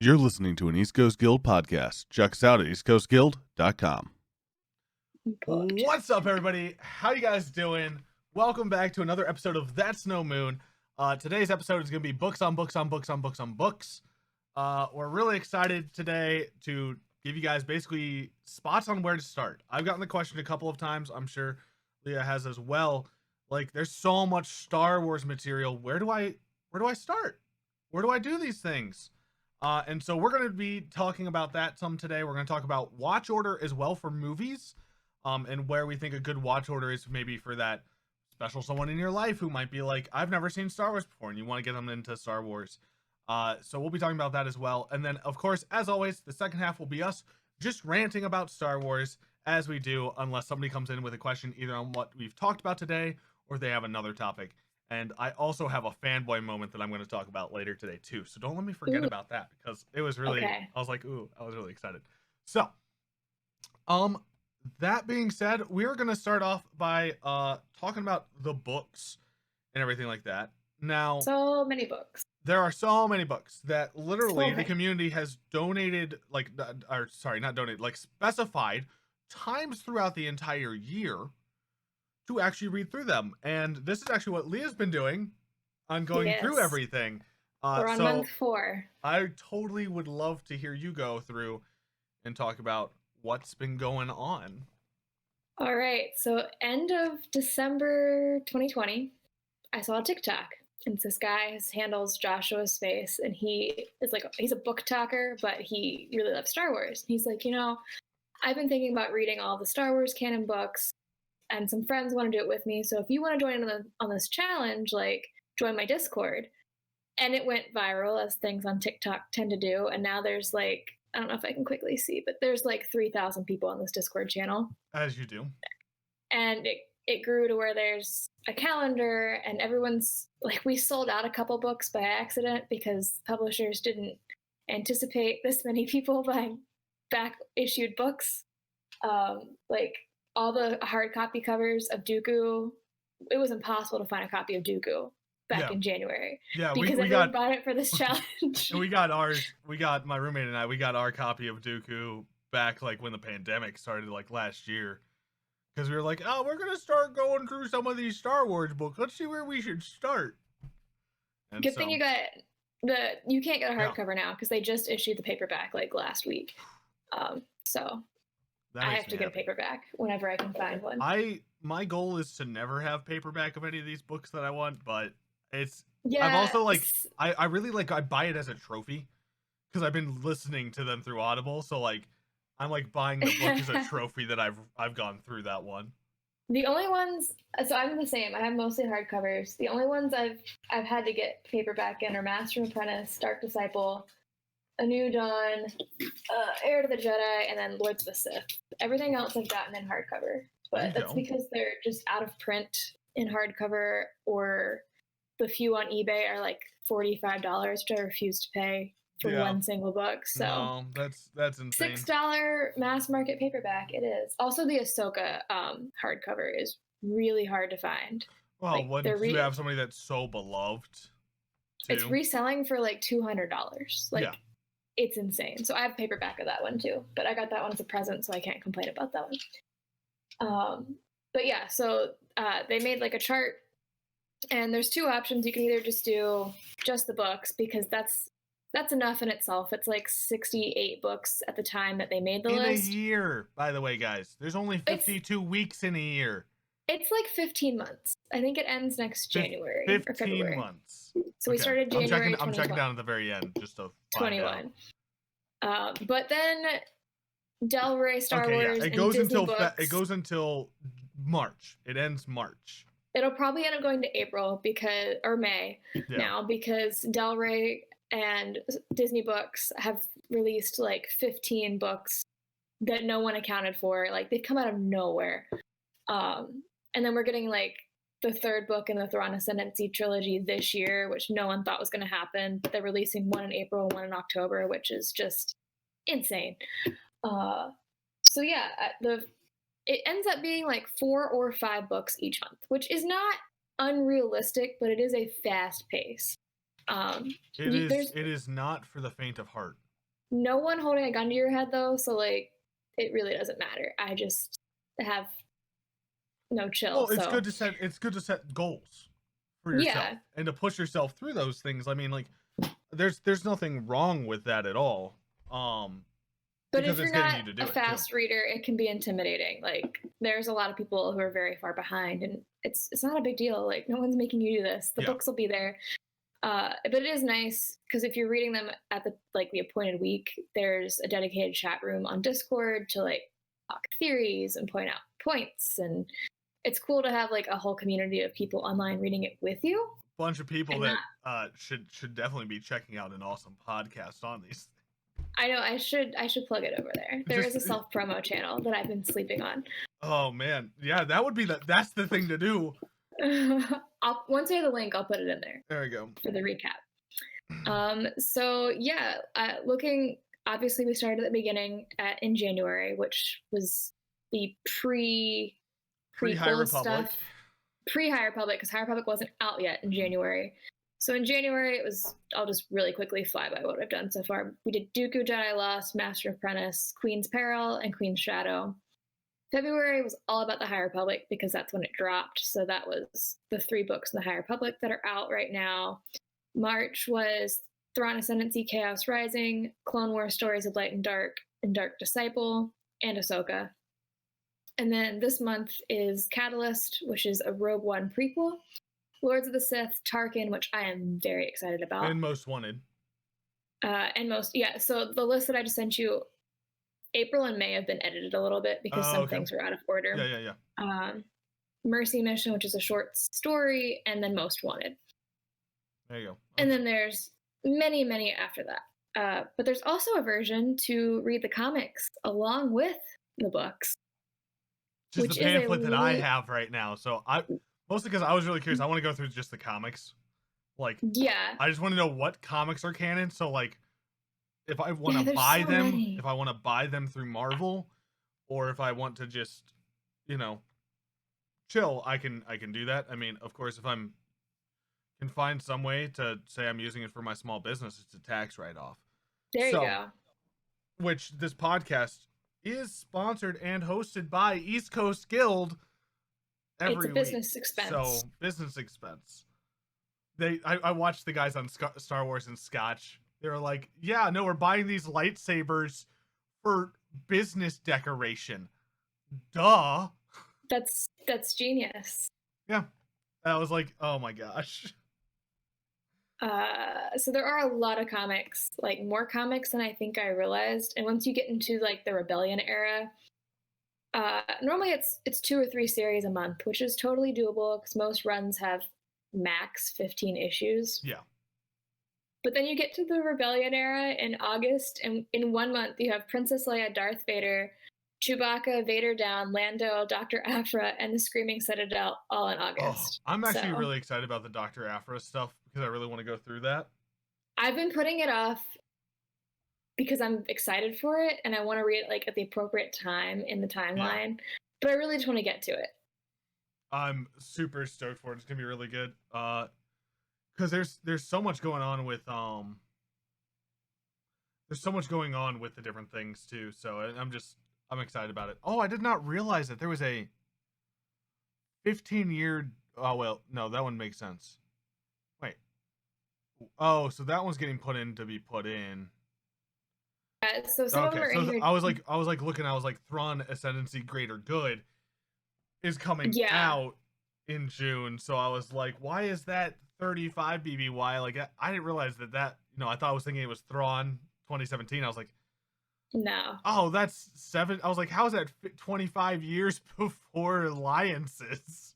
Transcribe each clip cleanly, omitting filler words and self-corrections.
You're listening to an East Coast Guild podcast. Check us out at eastcoastguild.com. What's up, everybody? How you guys doing? Welcome back to another episode of That's No Moon. Today's episode is going to be books on books on books on books on books. We're really excited today to give you guys basically spots on where to start. I've gotten the question a couple of times. I'm sure Leah has as well. Like, there's so much Star Wars material. Where do I start? Where do I do these things? And so we're going to be talking about that some today. We're going to talk about watch order as well for movies, and where we think a good watch order is maybe for that special someone in your life who might be like, I've never seen Star Wars before, and you want to get them into Star Wars. So we'll be talking about that as well. And then, of course, as always, the second half will be us just ranting about Star Wars as we do, unless somebody comes in with a question either on what we've talked about today or they have another topic. And I also have a fanboy moment that I'm going to talk about later today too. So don't let me forget about that, because it was really, I was like, ooh, I was really excited. So, that being said, we're going to start off by talking about the books and everything like that. Now, so many books. There are so many books that literally the community has donated, like, or sorry, not donated, like specified times throughout the entire year to actually read through them. And this is actually what Leah's been doing on going through everything. We're on month 4. I totally would love to hear you go through and talk about what's been going on. All right. So end of December 2020, I saw a TikTok. And this guy handles Joshua's Space, and he is like, he's a book talker, but he really loves Star Wars. He's like, I've been thinking about reading all the Star Wars canon books, and some friends want to do it with me. So if you want to join on this challenge, like, join my Discord. And it went viral, as things on TikTok tend to do. And now there's like, I don't know if I can quickly see, but there's like 3,000 people on this Discord channel. As you do. And it grew to where there's a calendar, and everyone's like, we sold out a couple books by accident because publishers didn't anticipate this many people buying back issued books. Like, all the hard copy covers of Dooku, it was impossible to find a copy of Dooku back in January. Yeah, because everyone bought it for this challenge. We got my roommate and I, we got our copy of Dooku back like when the pandemic started, like last year. Because we were like, oh, we're going to start going through some of these Star Wars books. Let's see where we should start. And Good thing you got you can't get a hardcover now, because they just issued the paperback like last week. So I have to get a paperback whenever I can find one. My goal is to never have paperback of any of these books that I want, but I've also like, I really like, I buy it as a trophy because I've been listening to them through Audible. So like, I'm like buying the book as a trophy that I've gone through that one. The only ones, so I'm the same. I have mostly hardcovers. The only ones I've had to get paperback in are Master and Apprentice, Dark Disciple, A New Dawn, Heir to the Jedi, and then Lords of the Sith. Everything else I've gotten in hardcover, but that's because they're just out of print in hardcover, or the few on eBay are like $45, which I refuse to pay for one single book. So no, that's insane. $6 mass market papaperback it is. Also, the Ahsoka hardcover is really hard to find. Well, like, what you have somebody that's so beloved too? It's reselling for like $200. Like, it's insane. So I have paperback of that one too, but I got that one as a present, so I can't complain about that one. But yeah, so they made like a chart, and there's 2 options. You can either just do just the books, because that's enough in itself. It's like 68 books at the time that they made the list. In a year, by the way, guys. There's only 52 weeks in a year. It's like 15 months. I think it ends next January or February. 15 months. So we started January. I'm checking down at the very end just to find 21. But then Del Rey Star Wars it goes and Disney until books, it goes until March. It ends March. It'll probably end up going to April or May now, because Del Rey and Disney books have released like 15 books that no one accounted for. Like, they've come out of nowhere. And then we're getting like the 3rd book in the Thrawn Ascendancy trilogy this year, which no one thought was going to happen. But they're releasing one in April, one in October, which is just insane. So yeah, it ends up being like 4 or 5 books each month, which is not unrealistic, but it is a fast pace. It is not for the faint of heart. no one holding a gun to your head though, so like it really doesn't matter. I just have no chill. Well, it's so good to set goals for yourself and to push yourself through those things. I mean, like there's nothing wrong with that at all. But if you're not a fast reader, it can be intimidating. Like there's a lot of people who are very far behind, and it's not a big deal. Like no one's making you do this. The books will be there. But it is nice because if you're reading them at the appointed week, there's a dedicated chat room on Discord to like talk theories and point out points, and it's cool to have like a whole community of people online reading it with you. Bunch of people that should definitely be checking out an awesome podcast on these. I know I should plug it over there. There is a self promo channel that I've been sleeping on. Oh man, yeah, that would be that's the thing to do. Once I have the link, I'll put it in there. There you go. For the recap. So yeah, obviously we started at the beginning in January, which was the pre-High Republic. Pre-High Republic, because High Republic wasn't out yet in January. So in January, it was, I'll just really quickly fly by what I've done so far. We did Dooku Jedi Lost, Master Apprentice, Queen's Peril, and Queen's Shadow. February was all about the High Republic because that's when it dropped. So that was the 3 books in the High Republic that are out right now. March was Thrawn Ascendancy, Chaos Rising, Clone Wars Stories of Light and Dark Disciple, and Ahsoka. And then this month is Catalyst, which is a Rogue One prequel, Lords of the Sith, Tarkin, which I am very excited about. And Most Wanted. So the list that I just sent you, April and May have been edited a little bit because some things were out of order. Yeah. Mercy Mission, which is a short story, and then Most Wanted. There you go. Okay. And then there's many, many after that. But there's also a version to read the comics along with the books. Just the pamphlet that I have right now. So mostly because I was really curious. I want to go through just the comics. Like, yeah, I just want to know what comics are canon. So like, if I want to buy them, if I want to buy them through Marvel, or if I want to just, chill, I can do that. I mean, of course, if can find some way to say I'm using it for my small business, it's a tax write-off. There you go. Which this podcast is sponsored and hosted by East Coast Guild every week. It's a business expense. So, business expense. I watched the guys on Star Wars and Scotch. They were like, yeah, no, we're buying these lightsabers for business decoration. Duh. That's genius. Yeah. I was like, oh my gosh. So there are a lot of comics, like more comics than I think I realized. And once you get into like the Rebellion era, normally it's 2 or 3 series a month, which is totally doable because most runs have max 15 issues. Yeah. But then you get to the Rebellion era in August, and in 1 month you have Princess Leia, Darth Vader, Chewbacca, Vader Down, Lando, Dr. Aphra, and the Screaming Citadel all in August. Oh, I'm actually really excited about the Dr. Aphra stuff because I really want to go through that. I've been putting it off because I'm excited for it and I want to read it like at the appropriate time in the timeline, but I really just want to get to it. I'm super stoked for it. It's gonna be really good. Because there's so much going on with the different things too. So I'm excited about it. Oh, I did not realize that there was a 15-year. Oh well, no, that one makes sense. Wait. Oh, so that one's getting put in to be put in. So some of them are in here. I was like looking. I was like, Thrawn Ascendancy Greater Good is coming out in June. So I was like, why is that 35 BBY? Like I didn't realize that. I thought I was thinking it was Thrawn 2017. I was like, no. Oh, that's 7. I was like, how is that 25 years before Alliances?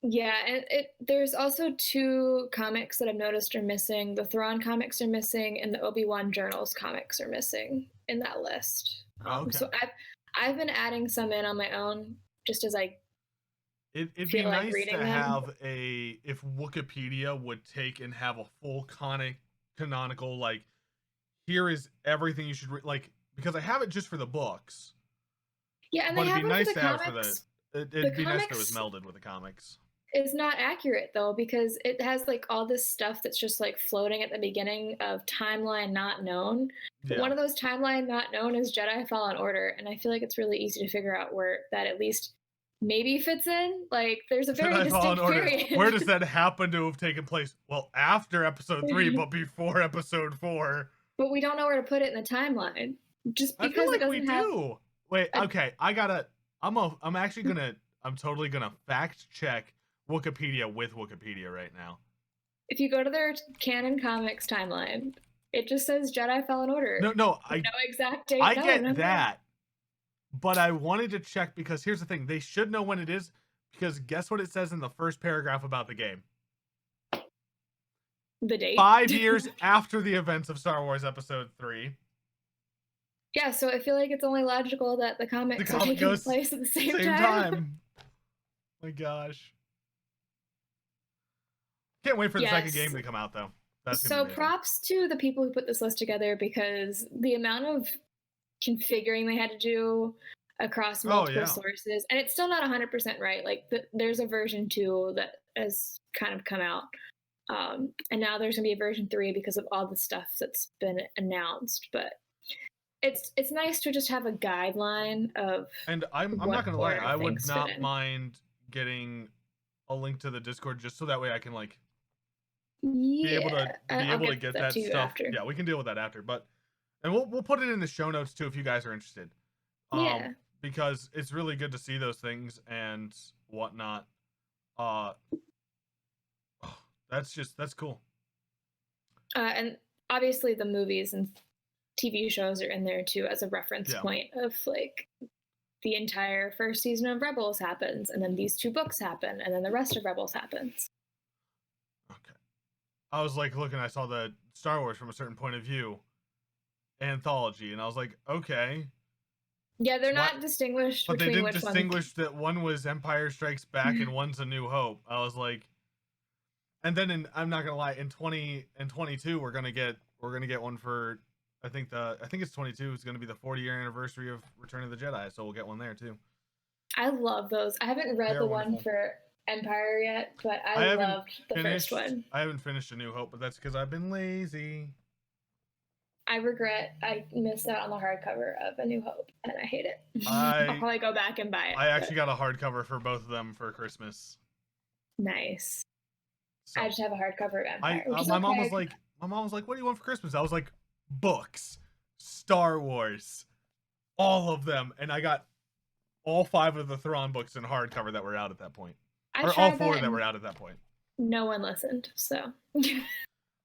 Yeah, and there's also 2 comics that I've noticed are missing. The Thrawn comics are missing, and the Obi-Wan Journals comics are missing in that list. Okay. So I've been adding some in on my own, just as it'd be nice to have if Wikipedia would take and have a full canonical, like, here is everything you should like, because I have it just for the books. Yeah, and they have it for the comics. It'd be nice if it was melded with the comics. is not accurate though, because it has like all this stuff that's just like floating at the beginning of timeline not known. Yeah. One of those timeline not known is Jedi Fallen Order, and I feel like it's really easy to figure out where that at least maybe fits in. Like there's a very Jedi Fallen distinct Order. period. Where does that happen to have taken place? Well, after episode 3, but before episode 4. But we don't know where to put it in the timeline. Just because I feel like it doesn't we have... do. Wait, okay. I'm totally gonna fact check Wikipedia with Wikipedia right now. If you go to their canon comics timeline, it just says Jedi Fallen Order. No, exact date. I get that. But I wanted to check because here's the thing. They should know when it is, because guess what it says in the first paragraph about the game? The date? 5 years after the events of Star Wars Episode 3. Yeah, so I feel like it's only logical that the comics are taking place at the same time. My gosh. Can't wait for the second game to come out, though. So props to the people who put this list together, because the amount of configuring they had to do across multiple sources, and it's still not 100% right. Like there's a version 2 that has kind of come out, and now there's gonna be a version 3 because of all the stuff that's been announced. But it's nice to just have a guideline of. And I'm not gonna lie, I would not mind getting a link to the Discord just so that way I can like be able to get that stuff. After. Yeah, we can deal with that after, and we'll put it in the show notes too if you guys are interested. Because it's really good to see those things and whatnot. That's cool. And obviously the movies and TV shows are in there too as a reference point of like the entire first season of Rebels happens, and then these 2 books happen, and then the rest of Rebels happens. Okay. I was like looking, I saw the Star Wars from a certain point of view anthology, and I was like, okay. Yeah, they're not distinguished. But they didn't distinguish that one was Empire Strikes Back and one's A New Hope. I was like, and then I'm not gonna lie, in 2022 we're gonna get one for I think it's 22 is gonna be the 40-year anniversary of Return of the Jedi, so we'll get one there too. I love those. I haven't read the one for Empire yet, but I loved the first one. I haven't finished A New Hope, but that's because I've been lazy. I regret I missed out on the hardcover of A New Hope, and I hate it. I'll probably go back and buy it. I actually got a hardcover for both of them for Christmas. Nice. So, I just have a hardcover of Empire. My mom was like, "What do you want for Christmas?" I was like, "Books, Star Wars, all of them," and I got all 5 of the Thrawn books in hardcover that were out at that point, or all 4 that were out at that point. No one listened, so.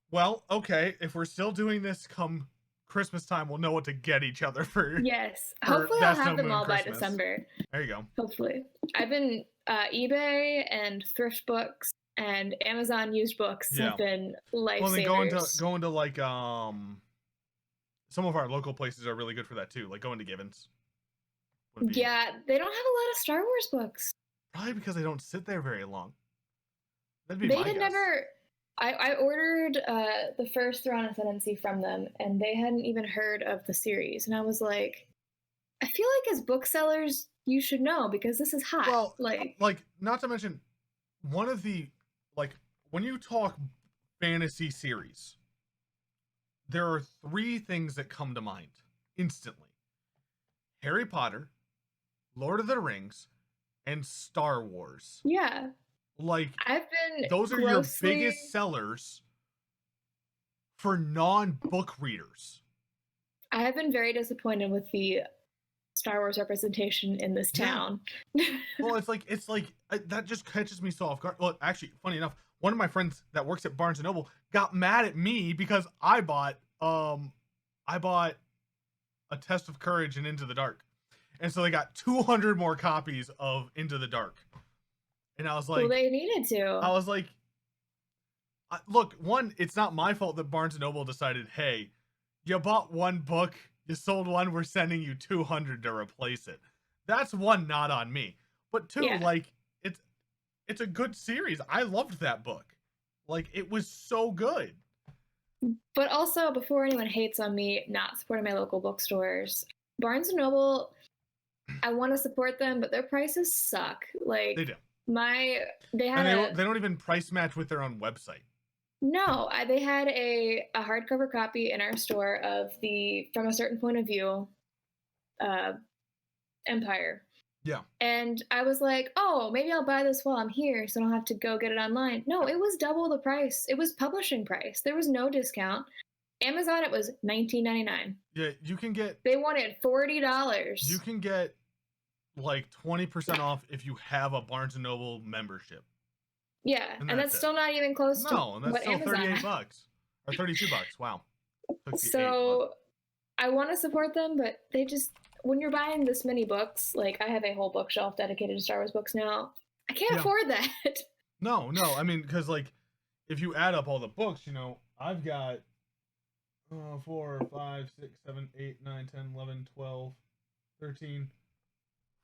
Well, okay. If we're still doing this come Christmas time, we'll know what to get each other for. Yes. Hopefully I'll have them all by December. There you go. Hopefully. I've been eBay and thrift books and Amazon used books have been lifesavers. Well, then going to like some of our local places are really good for that too. Like going to Gibbons. Yeah, they don't have a lot of Star Wars books. Probably because they don't sit there very long. That'd be my guess. I ordered the first Thrawn Ascendancy from them, and they hadn't even heard of the series. And I was like, I feel like as booksellers, you should know, because this is hot. Well, like not to mention, one of the, like, when you talk fantasy series, there are 3 things that come to mind instantly. Harry Potter, Lord of the Rings, and Star Wars. Yeah. Like, those are your biggest sellers for non-book readers. I have been very disappointed with the Star Wars representation in this town. Well, it's like that just catches me so off guard. Well, actually, funny enough, one of my friends that works at Barnes & Noble got mad at me because I bought A Test of Courage and Into the Dark. And so they got 200 more copies of Into the Dark. And I was like, well, they needed to. I was like, look, one, it's not my fault that Barnes & Noble decided, hey, you bought 1 book, you sold 1, we're sending you 200 to replace it. That's 1, not on me. But 2, like, it's a good series. I loved that book. Like, it was so good. But also, before anyone hates on me not supporting my local bookstores, Barnes & Noble, I want to support them, but their prices suck. Like, they do. They had they don't even price match with their own website. No, they had a hardcover copy in our store of the From a Certain Point of View Empire. Yeah. And I was like, oh, maybe I'll buy this while I'm here so I don't have to go get it online. No, it was double the price. It was publishing price. There was no discount. Amazon, it was $19.99. Yeah, you can get... They wanted $40. You can get like 20% off if you have a Barnes & Noble membership. Yeah, and that's still not even close to No, and that's what still Amazon $38 or $32. Wow. So I want to support them, but they just, when you're buying this many books, like I have a whole bookshelf dedicated to Star Wars books now. I can't afford that. No. I mean, because like if you add up all the books, you know, I've got 4, 5, 6, 7, 8, 9, 10, 11, 12, 13,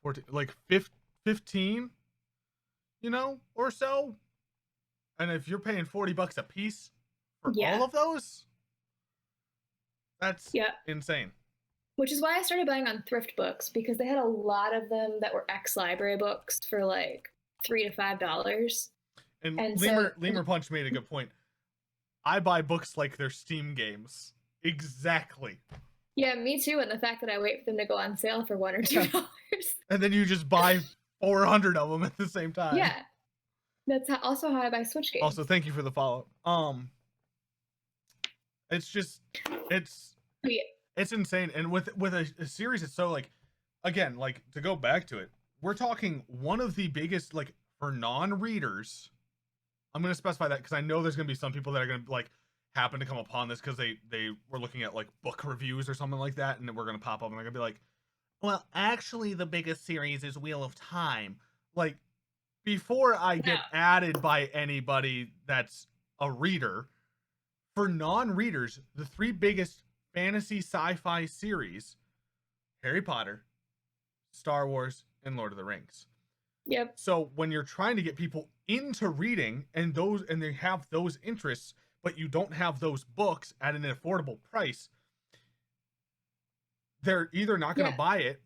14, like 15, you know, or so. And if you're paying $40 a piece for all of those, that's insane. Which is why I started buying on thrift books, because they had a lot of them that were ex-library books for like $3 to $5. And Lemur Punch made a good point. I buy books like they're Steam games. Exactly. Yeah, me too. And the fact that I wait for them to go on sale for $1 or $2. And then you just buy 400 of them at the same time. Yeah. That's also how I buy Switch games. Also, thank you for the follow. It's just, it's insane. And with a series, it's so like, again, like to go back to it, we're talking one of the biggest, like for non-readers. I'm going to specify that because I know there's going to be some people that are going to like happen to come upon this because they were looking at like book reviews or something like that, and then we're going to pop up and they're going to be like, well, actually the biggest series is Wheel of Time. Like, before I get added by anybody that's a reader, for non-readers, the 3 biggest fantasy sci-fi series, Harry Potter, Star Wars, and Lord of the Rings. Yep. So when you're trying to get people into reading and they have those interests, but you don't have those books at an affordable price, they're either not going to buy it,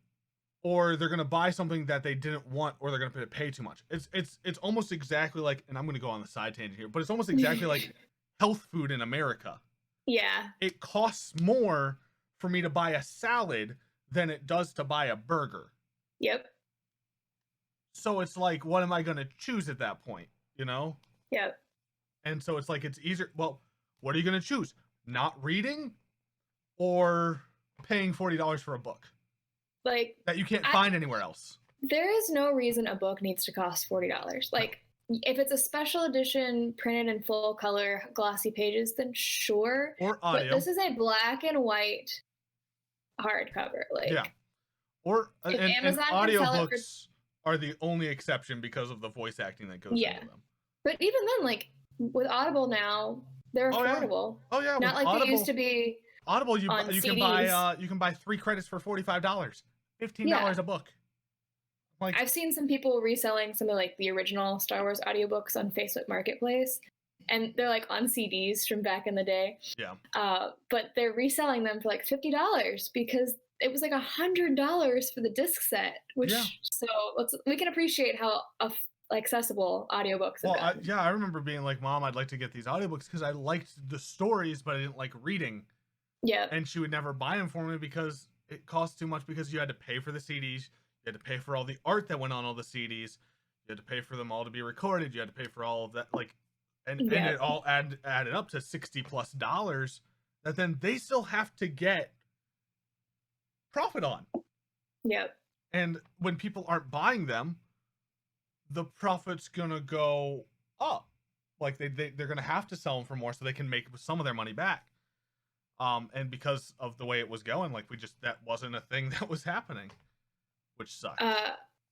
or they're going to buy something that they didn't want, or they're going to pay too much. It's almost exactly like, and I'm going to go on the side tangent here, but it's almost exactly like health food in America. Yeah. It costs more for me to buy a salad than it does to buy a burger. Yep. So it's like, what am I going to choose at that point? You know? Yep. And so it's like, it's easier. Well, what are you going to choose? Not reading or paying $40 for a book? Like, that you can't find anywhere else. There is no reason a book needs to cost $40. Like, if it's a special edition, printed in full color, glossy pages, then sure. Or audio. But this is a black and white hardcover. Like, yeah. Or and audiobooks are the only exception because of the voice acting that goes into them. But even then, like with Audible now, they're affordable. Oh yeah. Not like they used to be. Audible, you can buy 3 credits for $45, $15 a book. Like, I've seen some people reselling some of like the original Star Wars audiobooks on Facebook Marketplace, and they're like on CDs from back in the day. Yeah. But they're reselling them for like $50 because it was like $100 for the disc set. Which so we can appreciate how accessible audiobooks have been. I remember being like, Mom, I'd like to get these audiobooks because I liked the stories, but I didn't like reading. Yeah. And she would never buy them for me because it cost too much, because you had to pay for the CDs, you had to pay for all the art that went on all the CDs, you had to pay for them all to be recorded, you had to pay for all of that, like, and it all added up to $60+ that then they still have to get profit on. Yep. And when people aren't buying them, the profit's gonna go up. Like they're gonna have to sell them for more so they can make some of their money back. And because of the way it was going, like that wasn't a thing that was happening, which sucks.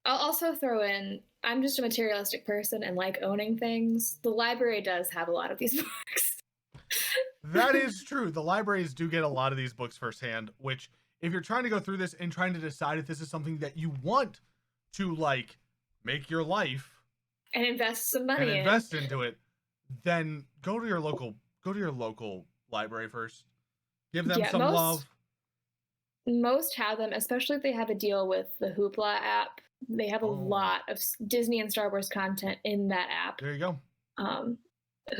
I'll also throw in, I'm just a materialistic person and like owning things. The library does have a lot of these books. That is true. The libraries do get a lot of these books firsthand, which if you're trying to go through this and trying to decide if this is something that you want to like make your life and invest some money and invest into it, then go to your local library first. Give them some love. Most have them, especially if they have a deal with the Hoopla app. They have a lot of Disney and Star Wars content in that app. There you go.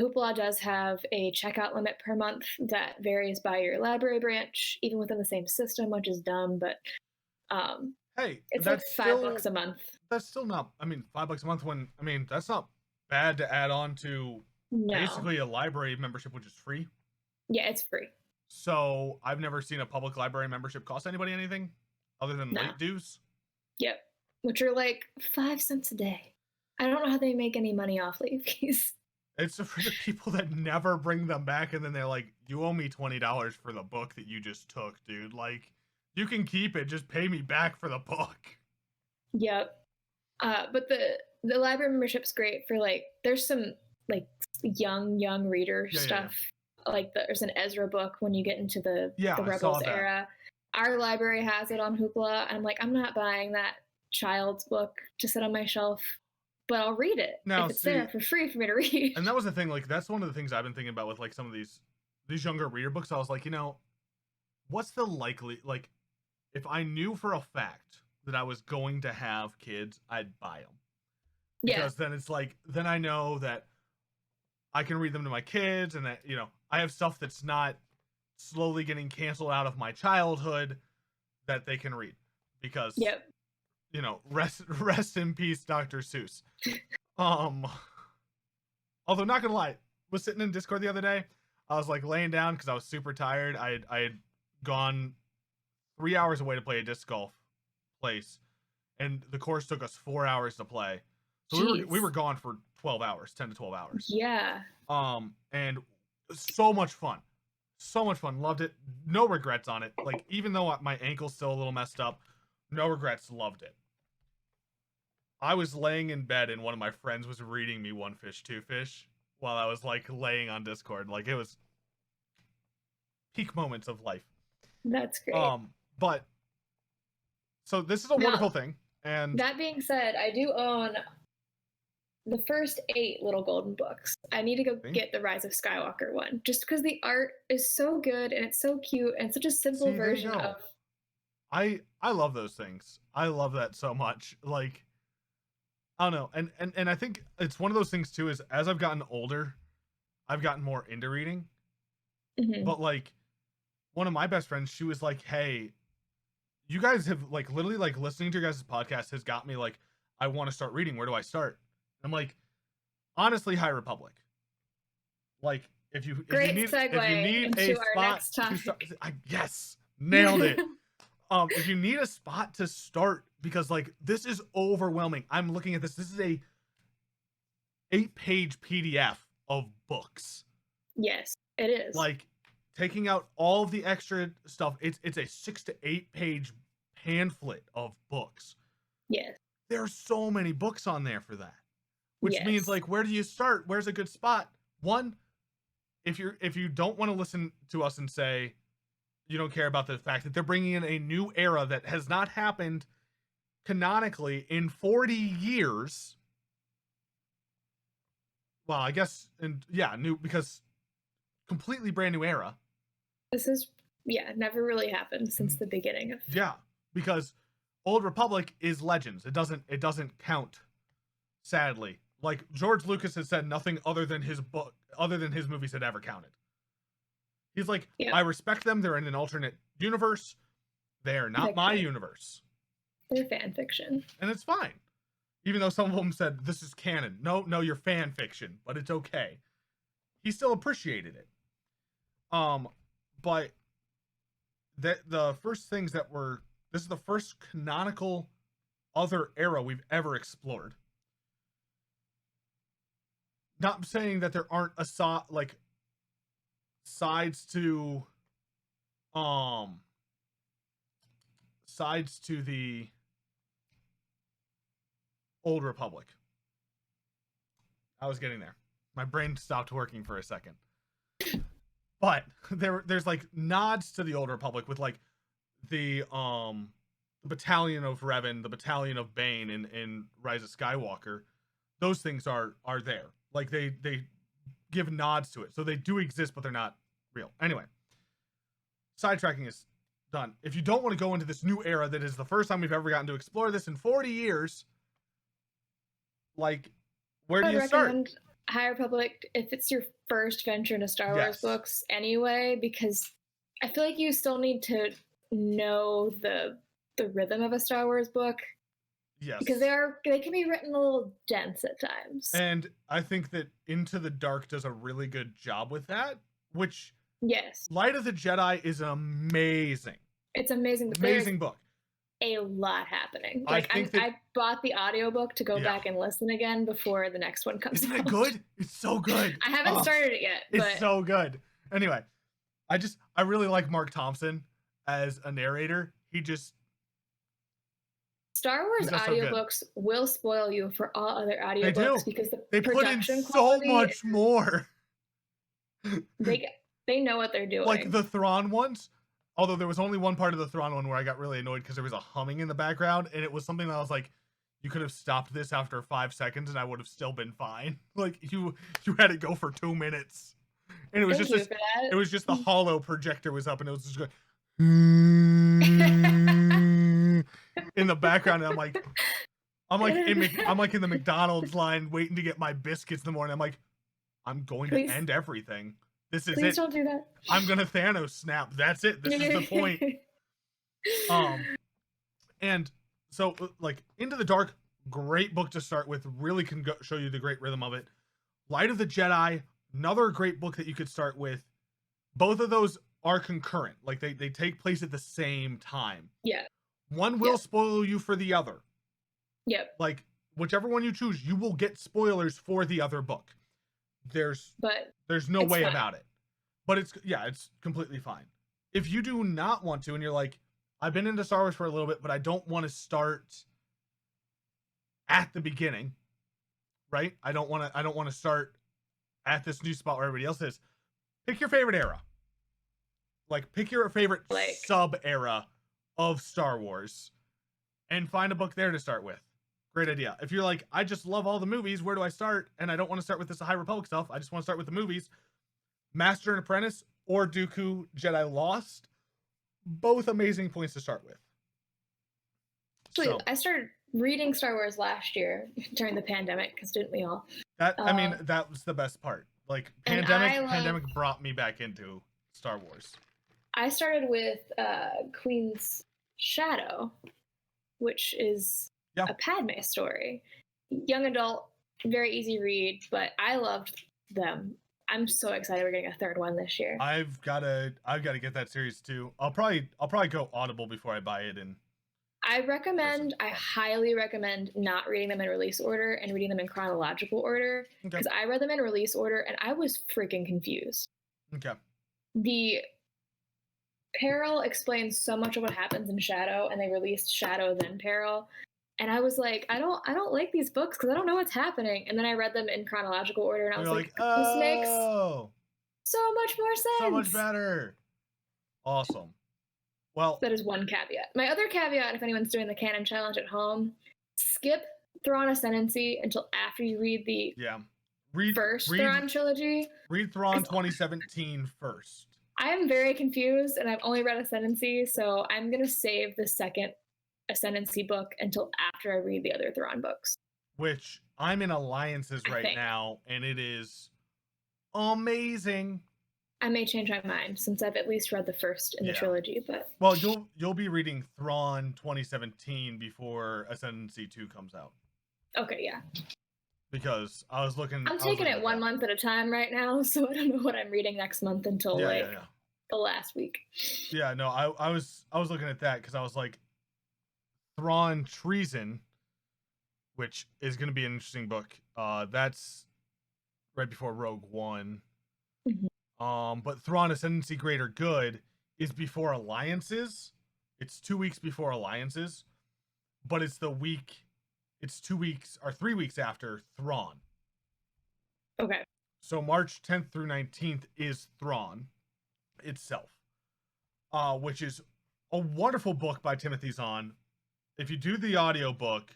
Hoopla does have a checkout limit per month that varies by your library branch, even within the same system, which is dumb, but hey, it's like $5 a month. That's still not, I mean, $5 a month when, I mean, that's not bad to add on to basically a library membership, which is free. Yeah, it's free. So I've never seen a public library membership cost anybody anything other than late dues. Yep. Which are like 5 cents a day. I don't know how they make any money off late fees. It's for the people that never bring them back, and then they're like, you owe me $20 for the book that you just took, dude. Like, you can keep it, just pay me back for the book. Yep. But the library membership's great for, like, there's some, like, young reader stuff. Yeah. Like, there's an Ezra book when you get into the Rebels era. Our library has it on Hoopla, and I'm like, I'm not buying that child's book to sit on my shelf, but I'll read it if it's there for free for me to read. And that was the thing, like, that's one of the things I've been thinking about with, like, some of these younger reader books. I was like, you know, what's the like, if I knew for a fact that I was going to have kids, I'd buy them. Because then it's like, then I know that I can read them to my kids, and that, you know, I have stuff that's not slowly getting canceled out of my childhood that they can read. Because you know, rest in peace, Dr. Seuss. Although, not gonna lie, was sitting in Discord the other day. I was like laying down because I was super tired. I had gone 3 hours away to play a disc golf place, and the course took us 4 hours to play. So we were gone for 12 hours, 10 to 12 hours. Yeah. And so much fun. So much fun. Loved it. No regrets on it. Like, even though my ankle's still a little messed up, no regrets. Loved it. I was laying in bed and one of my friends was reading me One Fish, Two Fish while I was like laying on Discord. Like, it was peak moments of life. That's great. But so this is a wonderful thing. And that being said, I do own the first 8 Little Golden books. I need to go get the Rise of Skywalker one, just because the art is so good and it's so cute and such a simple version of. I love those things. I love that so much. Like, I don't know. And I think it's one of those things too, is as I've gotten older, I've gotten more into reading. Mm-hmm. But like, one of my best friends, she was like, hey, you guys have like literally like listening to your guys' podcast has got me like, I want to start reading. Where do I start? I'm like, honestly, High Republic. Like, if you need a spot to start, yes, nailed it. If you need a spot to start, because like this is overwhelming. I'm looking at this. This is a 8-page PDF of books. Yes, it is. Like, taking out all of the extra stuff, it's a 6 to 8 page pamphlet of books. Yes. There are so many books on there for that. Which means, like, where do you start? Where's a good spot? One, if you don't want to listen to us and say you don't care about the fact that they're bringing in a new era that has not happened canonically in 40 years. Well, I guess, new, because completely brand new era. This is, never really happened since the beginning of. Yeah, because Old Republic is Legends. It doesn't count, sadly. Like, George Lucas has said nothing other than his movies had ever counted. He's like, I respect them. They're in an alternate universe. They're not my universe. They're fan fiction. And it's fine. Even though some of them said, this is canon. No, you're fan fiction, but it's okay. He still appreciated it. But the first things that were, this is the first canonical other era we've ever explored. Not saying that there aren't sides to the Old Republic. I was getting there. My brain stopped working for a second. But there's like nods to the Old Republic with like the Battalion of Revan, the Battalion of Bane in Rise of Skywalker. Those things are there. Like, they give nods to it. So they do exist, but they're not real. Anyway, sidetracking is done. If you don't want to go into this new era that is the first time we've ever gotten to explore this in 40 years, like, where do you start? High Republic if it's your first venture into Star Wars books anyway, because I feel like you still need to know the rhythm of a Star Wars book. Yes. Because they can be written a little dense at times. And I think that Into the Dark does a really good job with that, which Light of the Jedi is amazing. It's amazing. Amazing book. A lot happening. Like I bought the audiobook to go back and listen again before the next one comes out. Isn't it good? It's so good. I haven't started it yet. It's so good. Anyway, I really like Mark Thompson as a narrator. Star Wars audiobooks will spoil you for all other audiobooks because they put in so much more. They know what they're doing. Like the Thrawn ones. Although there was only one part of the Thrawn one where I got really annoyed because there was a humming in the background, and it was something that I was like, you could have stopped this after 5 seconds and I would have still been fine. Like you had it go for 2 minutes. And it was it was just the holo projector was up and it was just going in the background, and I'm like in the McDonald's line waiting to get my biscuits in the morning. I'm like, I'm going to end everything. This is Please don't do that. I'm gonna Thanos snap. That's it. This is the point. And so like Into the Dark, great book to start with. Really can show you the great rhythm of it. Light of the Jedi, another great book that you could start with. Both of those are concurrent. Like they take place at the same time. Yeah. One will spoil you for the other. Yep. Like whichever one you choose, you will get spoilers for the other book. There's no way about it. But it's completely fine. If you do not want to and you're like, I've been into Star Wars for a little bit, but I don't want to start at the beginning, right? I don't want to start at this new spot where everybody else is. Pick your favorite era. Like pick your favorite sub era of Star Wars and find a book there to start with. Great idea. If you're like, I just love all the movies, where do I start? And I don't want to start with this High Republic stuff. I just want to start with the movies. Master and Apprentice or Dooku Jedi Lost. Both amazing points to start with. So, I started reading Star Wars last year during the pandemic, because didn't we all? That was the best part. Like pandemic brought me back into Star Wars. I started with Queen's Shadow, which is a Padme story. Young adult, very easy read, but I loved them. I'm so excited we're getting a third one this year. I've gotta get that series too. I'll probably go Audible before I buy it. And I highly recommend not reading them in release order and reading them in chronological order, because I read them in release order and I was freaking confused. Okay. The Peril explains so much of what happens in Shadow, and they released Shadow then Peril. And I was like, I don't like these books because I don't know what's happening. And then I read them in chronological order, and I was like, this makes so much more sense. So much better. Awesome. Well, that is one caveat. My other caveat, if anyone's doing the canon challenge at home, skip Thrawn Ascendancy until after you read the first Thrawn trilogy. Read Thrawn 2017 first. I am very confused, and I've only read Ascendancy, so I'm going to save the second Ascendancy book until after I read the other Thrawn books. Which I'm in Alliances right now, and it is amazing. I may change my mind since I've at least read the first in the trilogy, but well, you'll be reading Thrawn 2017 before Ascendancy 2 comes out. Okay, yeah. Because I was looking. I'm taking it 1 month at a time right now, so I don't know what I'm reading next month until the last week. Yeah, no, I was looking at that because I was like, Thrawn Treason, which is going to be an interesting book. That's right before Rogue One. Mm-hmm. But Thrawn Ascendancy Greater Good is before Alliances. It's 2 weeks before Alliances, but it's 2 weeks or 3 weeks after Thrawn. Okay. So March 10th through 19th is Thrawn itself, which is a wonderful book by Timothy Zahn. If you do the audiobook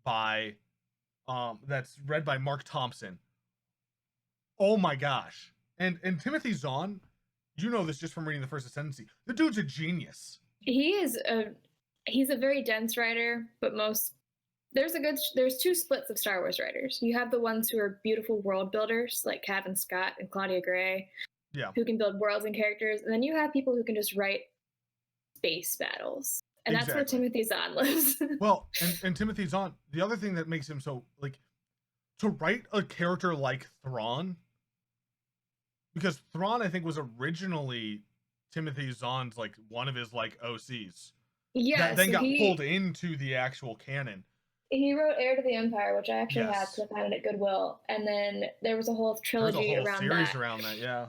by that's read by Mark Thompson, oh my gosh. And Timothy Zahn, you know this just from reading the First Ascendancy. The dude's a genius. He's a very dense writer, but there's two splits of Star Wars writers. You have the ones who are beautiful world builders, like Kevin Scott and Claudia Gray, who can build worlds and characters, and then you have people who can just write space battles, and that's where Timothy Zahn lives. Well, and Timothy Zahn, the other thing that makes him so, like, to write a character like Thrawn, because Thrawn, I think, was originally Timothy Zahn's, like, one of his, like, OCs. Yeah, that then got pulled into the actual canon. He wrote Heir to the Empire, which I actually had because I found it at Goodwill, and then there was a whole trilogy around that. Yeah.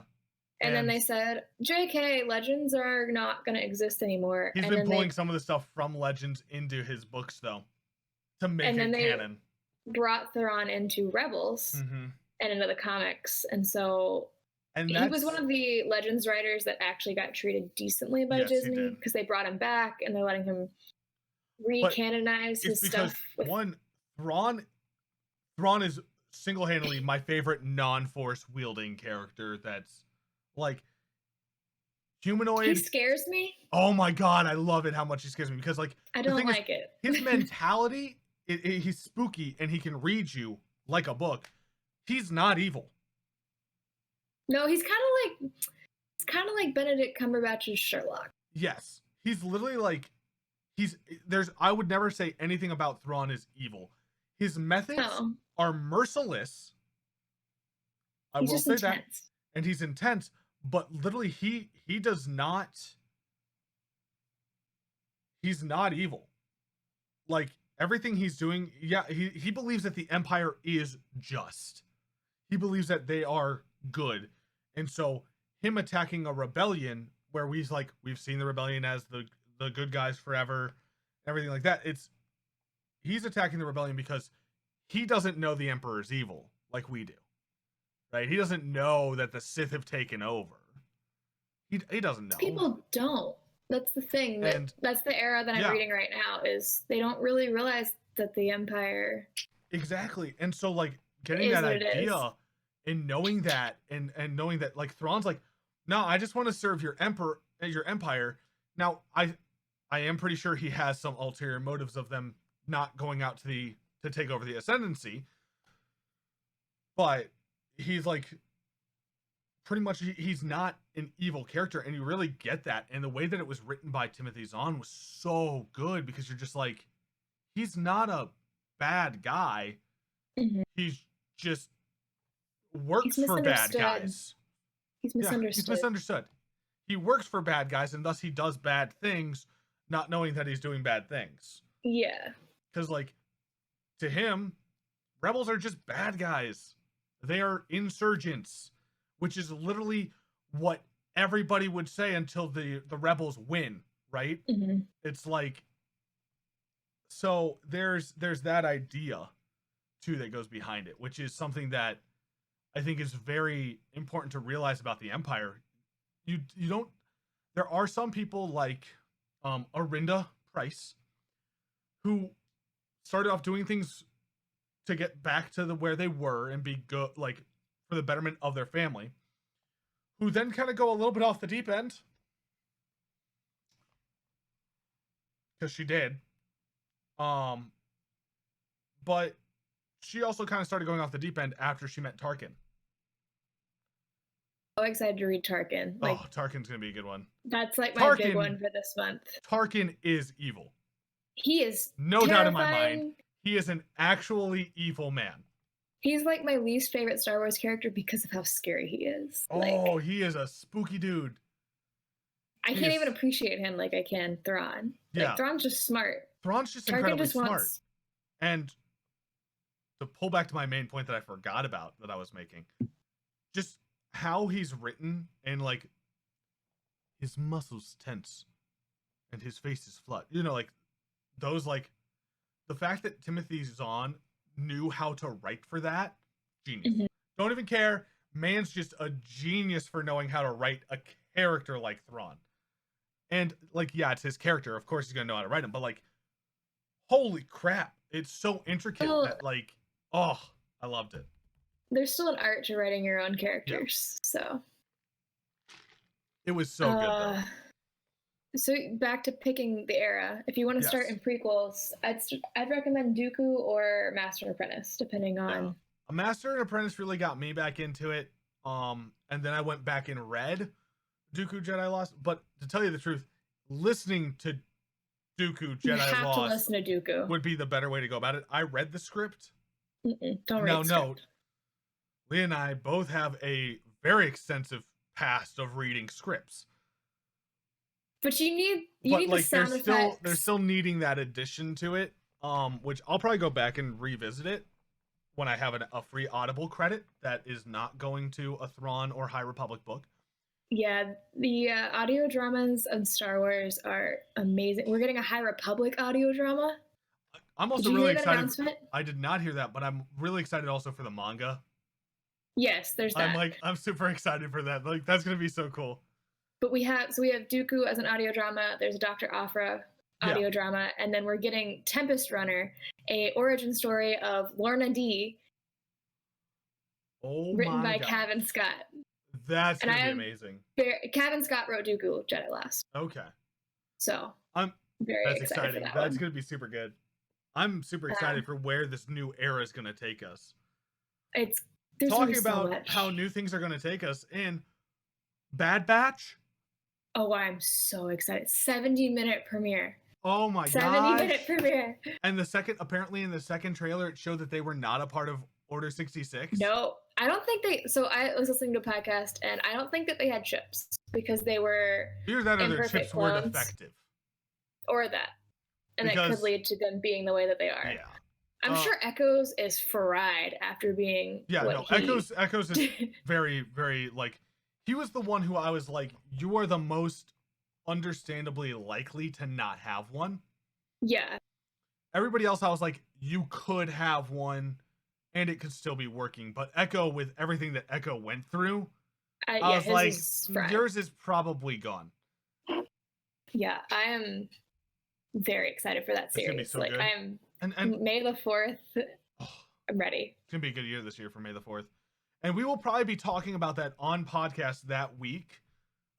And then they said, JK, Legends are not going to exist anymore. He's been pulling some of the stuff from Legends into his books, though, to make it canon. They brought Thrawn into Rebels and into the comics. And so he was one of the Legends writers that actually got treated decently by Disney because they brought him back and they're letting him recanonize his stuff. Thrawn is single-handedly my favorite non-force wielding character that's like humanoid. He scares me. Oh my god, I love it how much he scares me because like I don't like it. His mentality, he's spooky and he can read you like a book. He's not evil. No, he's kind of like Benedict Cumberbatch's Sherlock. Yes, he's literally like I would never say anything about Thrawn is evil. His methods are merciless. I will say that, and he's intense. But literally, he does not. He's not evil. Like everything he's doing, he believes that the Empire is just. He believes that they are good, and so him attacking a rebellion where we've seen the rebellion as the good guys forever, everything like that. He's attacking the rebellion because he doesn't know the Emperor is evil like we do. Right? He doesn't know that the Sith have taken over. He doesn't know. People don't. That's the thing. That's the era that I'm reading right now, is they don't really realize that the Empire... Exactly. And so, like, getting that idea and knowing that, and knowing that, like, Thrawn's like, no, I just want to serve your empire. Now, I am pretty sure he has some ulterior motives of them not going out to take over the Ascendancy. But he's like, pretty much he's not an evil character, and you really get that. And the way that it was written by Timothy Zahn was so good, because you're just like, he's not a bad guy. He's just works for bad guys. He's misunderstood. He's misunderstood. He works for bad guys, and thus he does bad things, not knowing that he's doing bad things. Yeah. Because, like, to him, rebels are just bad guys. They are insurgents, which is literally what everybody would say until the rebels win, right? It's like, so there's that idea too that goes behind it, which is something that I think is very important to realize about the Empire. You don't, there are some people like Arinda Price who started off doing things to get back to where they were and be good, like, for the betterment of their family, who then kind of go a little bit off the deep end, because she did, but she also kind of started going off the deep end after she met Tarkin. So excited to read Tarkin. Like, Tarkin's gonna be a good one. That's like my big one for this month. Tarkin is evil. He is no doubt in my mind. He is an actually evil man. He's like my least favorite Star Wars character because of how scary he is. Oh, he is a spooky dude. I can't even appreciate him like I can Thrawn. Like, Thrawn's just smart. Thrawn's just incredibly smart. And to pull back to my main point that I forgot about that I was making, just how he's written, and like his muscles tense and his face is flat. You know, like those, like the fact that Timothy Zahn knew how to write for that, genius. Don't even care. Man's just a genius for knowing how to write a character like Thrawn. And like, yeah, it's his character. Of course he's gonna know how to write him, but like, holy crap, it's so intricate that, like, oh, I loved it. There's still an art to writing your own characters, so. It was so good though. So back to picking the era. If you want to start in prequels, I'd recommend Dooku or Master and Apprentice, depending on. A Master and Apprentice really got me back into it. And then I went back and read Dooku Jedi Lost. But to tell you the truth, listening to Dooku Jedi Lost to listen to Dooku would be the better way to go about it. I read the script. Don't read the script. Leah and I both have a very extensive past of reading scripts. But you need the sound effects. They're still needing that addition to it, which I'll probably go back and revisit it when I have a free Audible credit that is not going to a Thrawn or High Republic book. Yeah, the audio dramas of Star Wars are amazing. We're getting a High Republic audio drama. I'm also really excited. I did not hear that, but I'm really excited also for the manga. Yes, there's that. I'm super excited for that. Like, that's gonna be so cool. But we have Dooku as an audio drama. There's a Dr. Aphra audio drama, and then we're getting Tempest Runner, a origin story of Lorna D. Written by Cavan Scott. That's gonna be amazing. Cavan Scott wrote Dooku Jedi Lost. Okay. So I'm very excited for that. That's gonna be super good. I'm super excited for where this new era is gonna take us. There's talking about how new things are gonna take us in Bad Batch. Oh, I'm so excited. 70-minute premiere. Oh my god. 70-minute premiere. And apparently in the second trailer, it showed that they were not a part of Order 66. No, I don't think so I was listening to a podcast, and I don't think that they had chips, because they were either that or their chips were defective. Or that. And that could lead to them being the way that they are. Yeah. I'm sure Echoes is fried after being Echoes is very, very, like, he was the one who I was like, you are the most understandably likely to not have one. Yeah. Everybody else, I was like, you could have one and it could still be working. But Echo, with everything that Echo went through, I was like, yours is probably gone. Yeah, I am very excited for that series. It's gonna be so good. I'm May the 4th. I'm ready. It's gonna be a good year this year for May the 4th. And we will probably be talking about that on podcast that week.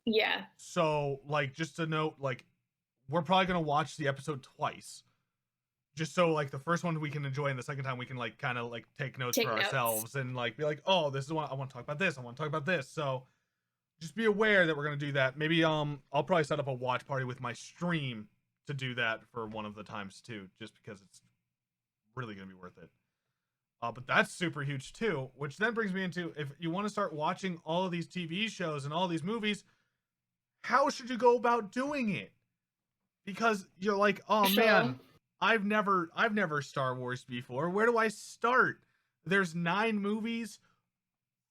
Yeah. So, like, just to note, like, we're probably going to watch the episode twice. Just so, like, the first one we can enjoy, and the second time we can, like, kind of, like, take notes for ourselves. And, like, be like, oh, this is what I want to talk about this. I want to talk about this. So, just be aware that we're going to do that. Maybe, I'll probably set up a watch party with my stream to do that for one of the times, too. Just because it's really going to be worth it. But that's super huge too, which then brings me into, if you want to start watching all of these TV shows and all these movies, how should you go about doing it? Because you're like, oh man, I've never Star Wars before. Where do I start? There's 9 movies,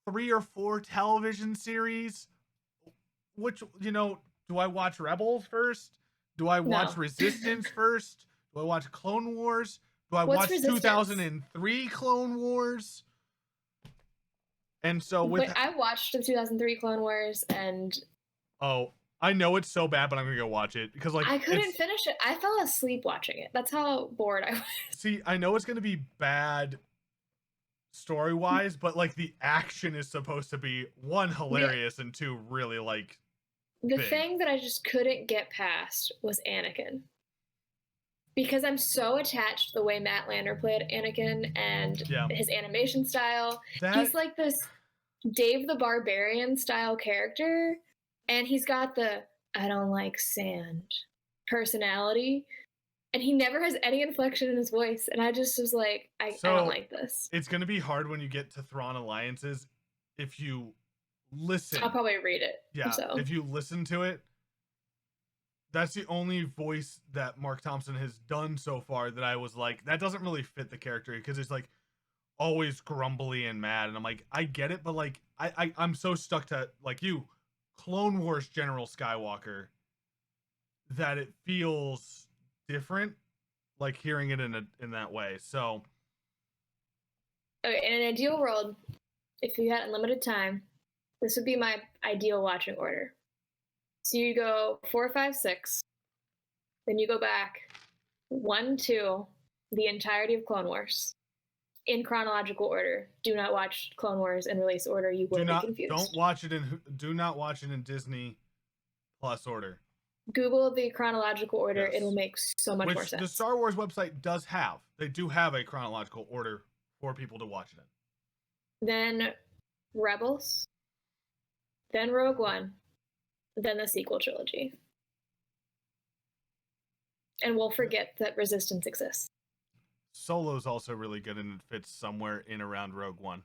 3 or 4 television series. Which, do I watch Rebels first? Do I watch Resistance first? Do I watch Clone Wars? Do I watch 2003 Clone Wars? And so I watched the 2003 Clone Wars, and I know it's so bad, but I'm gonna go watch it because I couldn't finish it. I fell asleep watching it. That's how bored I was. See, I know it's gonna be bad story-wise, but like the action is supposed to be 1, hilarious, and 2, really like the big. Thing that I just couldn't get past was Anakin. Because I'm so attached to the way Matt Lander played Anakin and his animation style. He's like this Dave the Barbarian style character, and he's got the I don't like sand personality, and he never has any inflection in his voice, and I just was like, I don't like this. It's going to be hard when you get to Thrawn Alliances if you listen. I'll probably read it. Yeah, if you listen to it. That's the only voice that Mark Thompson has done so far that I was like, that doesn't really fit the character, because it's like always grumbly and mad. And I'm like, I get it, but like, I'm so stuck to, like, Clone Wars General Skywalker, that it feels different, like hearing it in that way. So, okay, in an ideal world, if you had unlimited time, this would be my ideal watching order. So you go 4, 5, 6, then you go back 1, 2, the entirety of Clone Wars in chronological order. Do not watch Clone Wars in release order. You will be confused. Do not watch it in Disney plus order. Google the chronological order. Yes. It'll make so much more sense. The Star Wars website does have. They do have a chronological order for people to watch it in. Then Rebels. Then Rogue One. Then the sequel trilogy. And we'll forget that Resistance exists. Solo's also really good, and it fits somewhere in around Rogue One.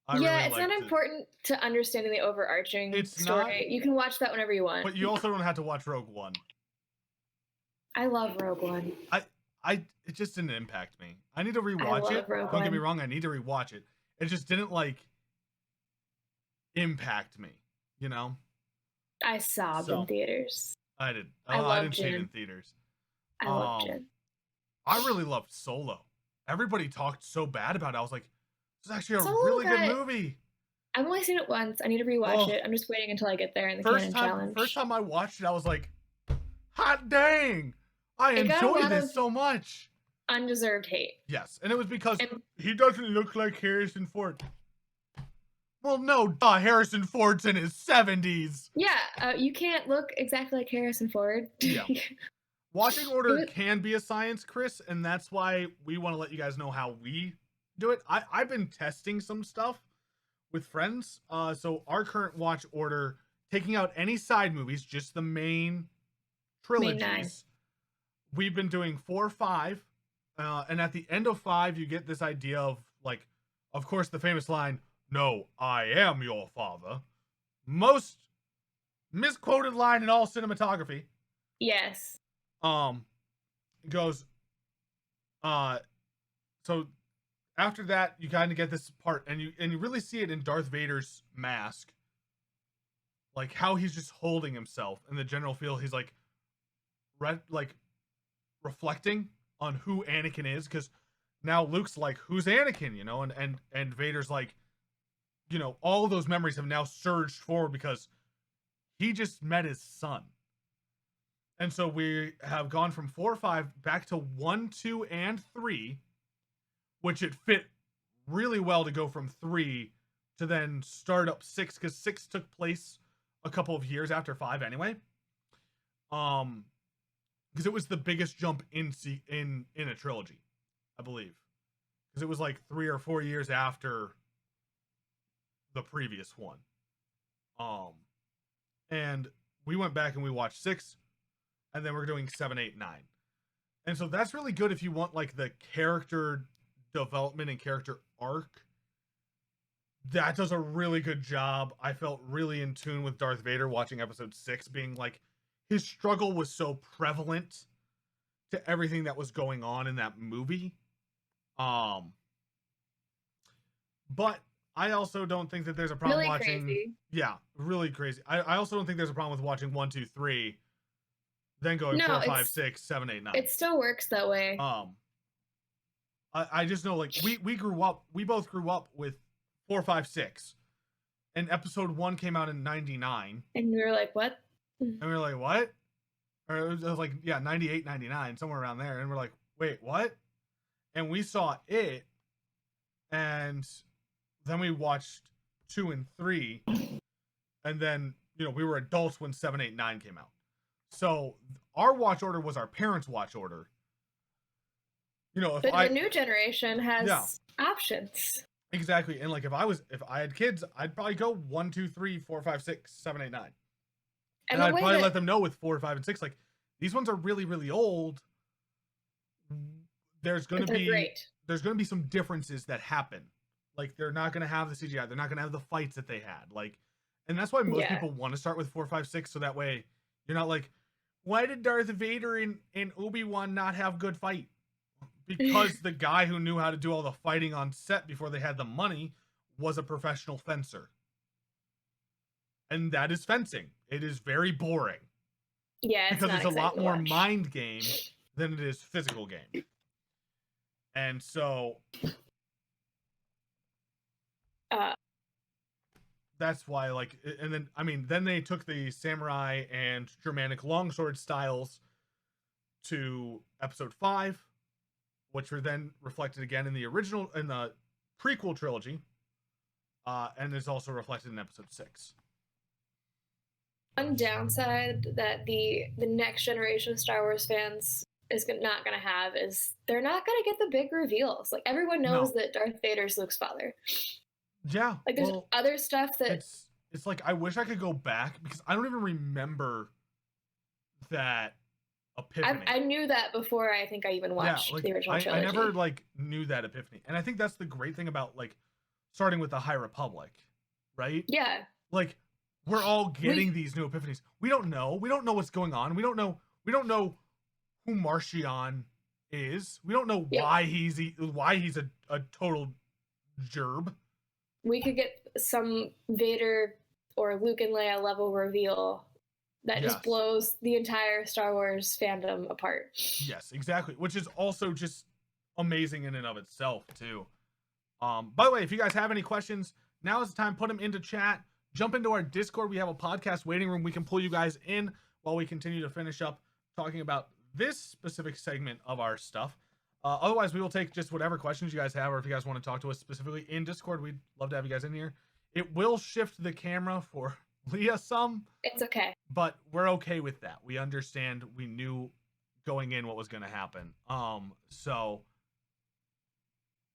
It's not important to understanding the overarching story. You can watch that whenever you want. But you also don't have to watch Rogue One. I love Rogue One. It just didn't impact me. I need to rewatch it. Don't get me wrong, I need to rewatch it. It just didn't impact me, you know? I sobbed in theaters. I did. I didn't see it in theaters. I loved Jin. I really loved Solo. Everybody talked so bad about it. I was like, this is actually a really good movie. I've only seen it once. I need to rewatch it. I'm just waiting until I get there in the canon challenge. First time I watched it, I was like, hot dang! I enjoyed this so much. Undeserved hate. Yes, and it was because he doesn't look like Harrison Ford. Well, no, Harrison Ford's in his 70s. Yeah, you can't look exactly like Harrison Ford. Yeah. Watching order can be a science, Chris, and that's why we want to let you guys know how we do it. I've been testing some stuff with friends. So our current watch order, taking out any side movies, just the main trilogies. We've been doing 4, 5, and at the end of 5, you get this idea of of course, the famous line, "No, I am your father." Most misquoted line in all cinematography. Yes. Goes, so after that, you kind of get this part, and you really see it in Darth Vader's mask, how he's just holding himself in the general feel. He's reflecting on who Anakin is, because now Luke's like, who's Anakin, you know, and Vader's like, you know, all of those memories have now surged forward because he just met his son. And so we have gone from 4, 5 back to 1, 2, and 3, which it fit really well to go from 3 to then start up 6, because 6 took place a couple of years after 5 anyway. Because it was the biggest jump in a trilogy, I believe, because it was 3 or 4 years after the previous one. And we went back and we watched 6. And then we're doing 7, 8, 9. And so that's really good if you want the character development and character arc. That does a really good job. I felt really in tune with Darth Vader watching episode 6, being his struggle was so prevalent to everything that was going on in that movie. But I also don't think that there's a problem watching. Crazy. Yeah, really crazy. I also don't think there's a problem with watching 1, 2, 3. Then going 4, 5, 6, 7, 8, 9. It still works that way. I just know we grew up. We both grew up with 4, 5, 6, and episode 1 came out in 99. And we were like, what? And we were like, what? Or it was 98, 99, somewhere around there. And we're like, wait, what? And we saw it, and then we watched 2 and 3, and then we were adults when 7, 8, 9 came out. So our watch order was our parents' watch order. But the new generation has options. Exactly. And if I had kids, I'd probably go 1, 2, 3, 4, 5, 6, 7, 8, 9. And I'd probably let them know with 4, 5, and 6, these ones are really, really old. There's gonna be some differences that happen. They're not gonna have the CGI, they're not gonna have the fights that they had. And that's why most people want to start with 4, 5, 6, so that way you're not why did Darth Vader and Obi-Wan not have good fight? Because the guy who knew how to do all the fighting on set before they had the money was a professional fencer. And that is fencing. It is very boring. Yeah, because it's a lot more mind game than it is physical game. And so that's why and then then they took the samurai and Germanic longsword styles to episode 5, which were then reflected again in the prequel trilogy, and is also reflected in episode 6. one downside that the next generation of Star Wars fans is not going to have is they're not going to get the big reveals. Like, everyone knows that Darth Vader's Luke's father. Yeah. Like, there's other stuff that it's like, I wish I could go back because I don't even remember that epiphany. I knew that before I think I even watched the original trilogy. I never like knew that epiphany, and I think that's the great thing about like starting with the High Republic, right? Yeah. Like, we're all getting these new epiphanies. We don't know what's going on. We don't know who Marchion is. We don't know why he's a total gerb. We could get some Vader or Luke and Leia level reveal that just blows the entire Star Wars fandom apart. Yes, exactly. Which is also just amazing in and of itself too. By the way, if you guys have any questions, now is the time. Put them into chat. Jump into our Discord. We have a podcast waiting room. We can pull you guys in while we continue to finish up talking about this specific segment of our stuff. Otherwise, we will take just whatever questions you guys have, or if you guys want to talk to us specifically in Discord, we'd love to have you guys in here. It will shift the camera for Leah some. It's okay. But we're okay with that. We understand. We knew going in what was going to happen. So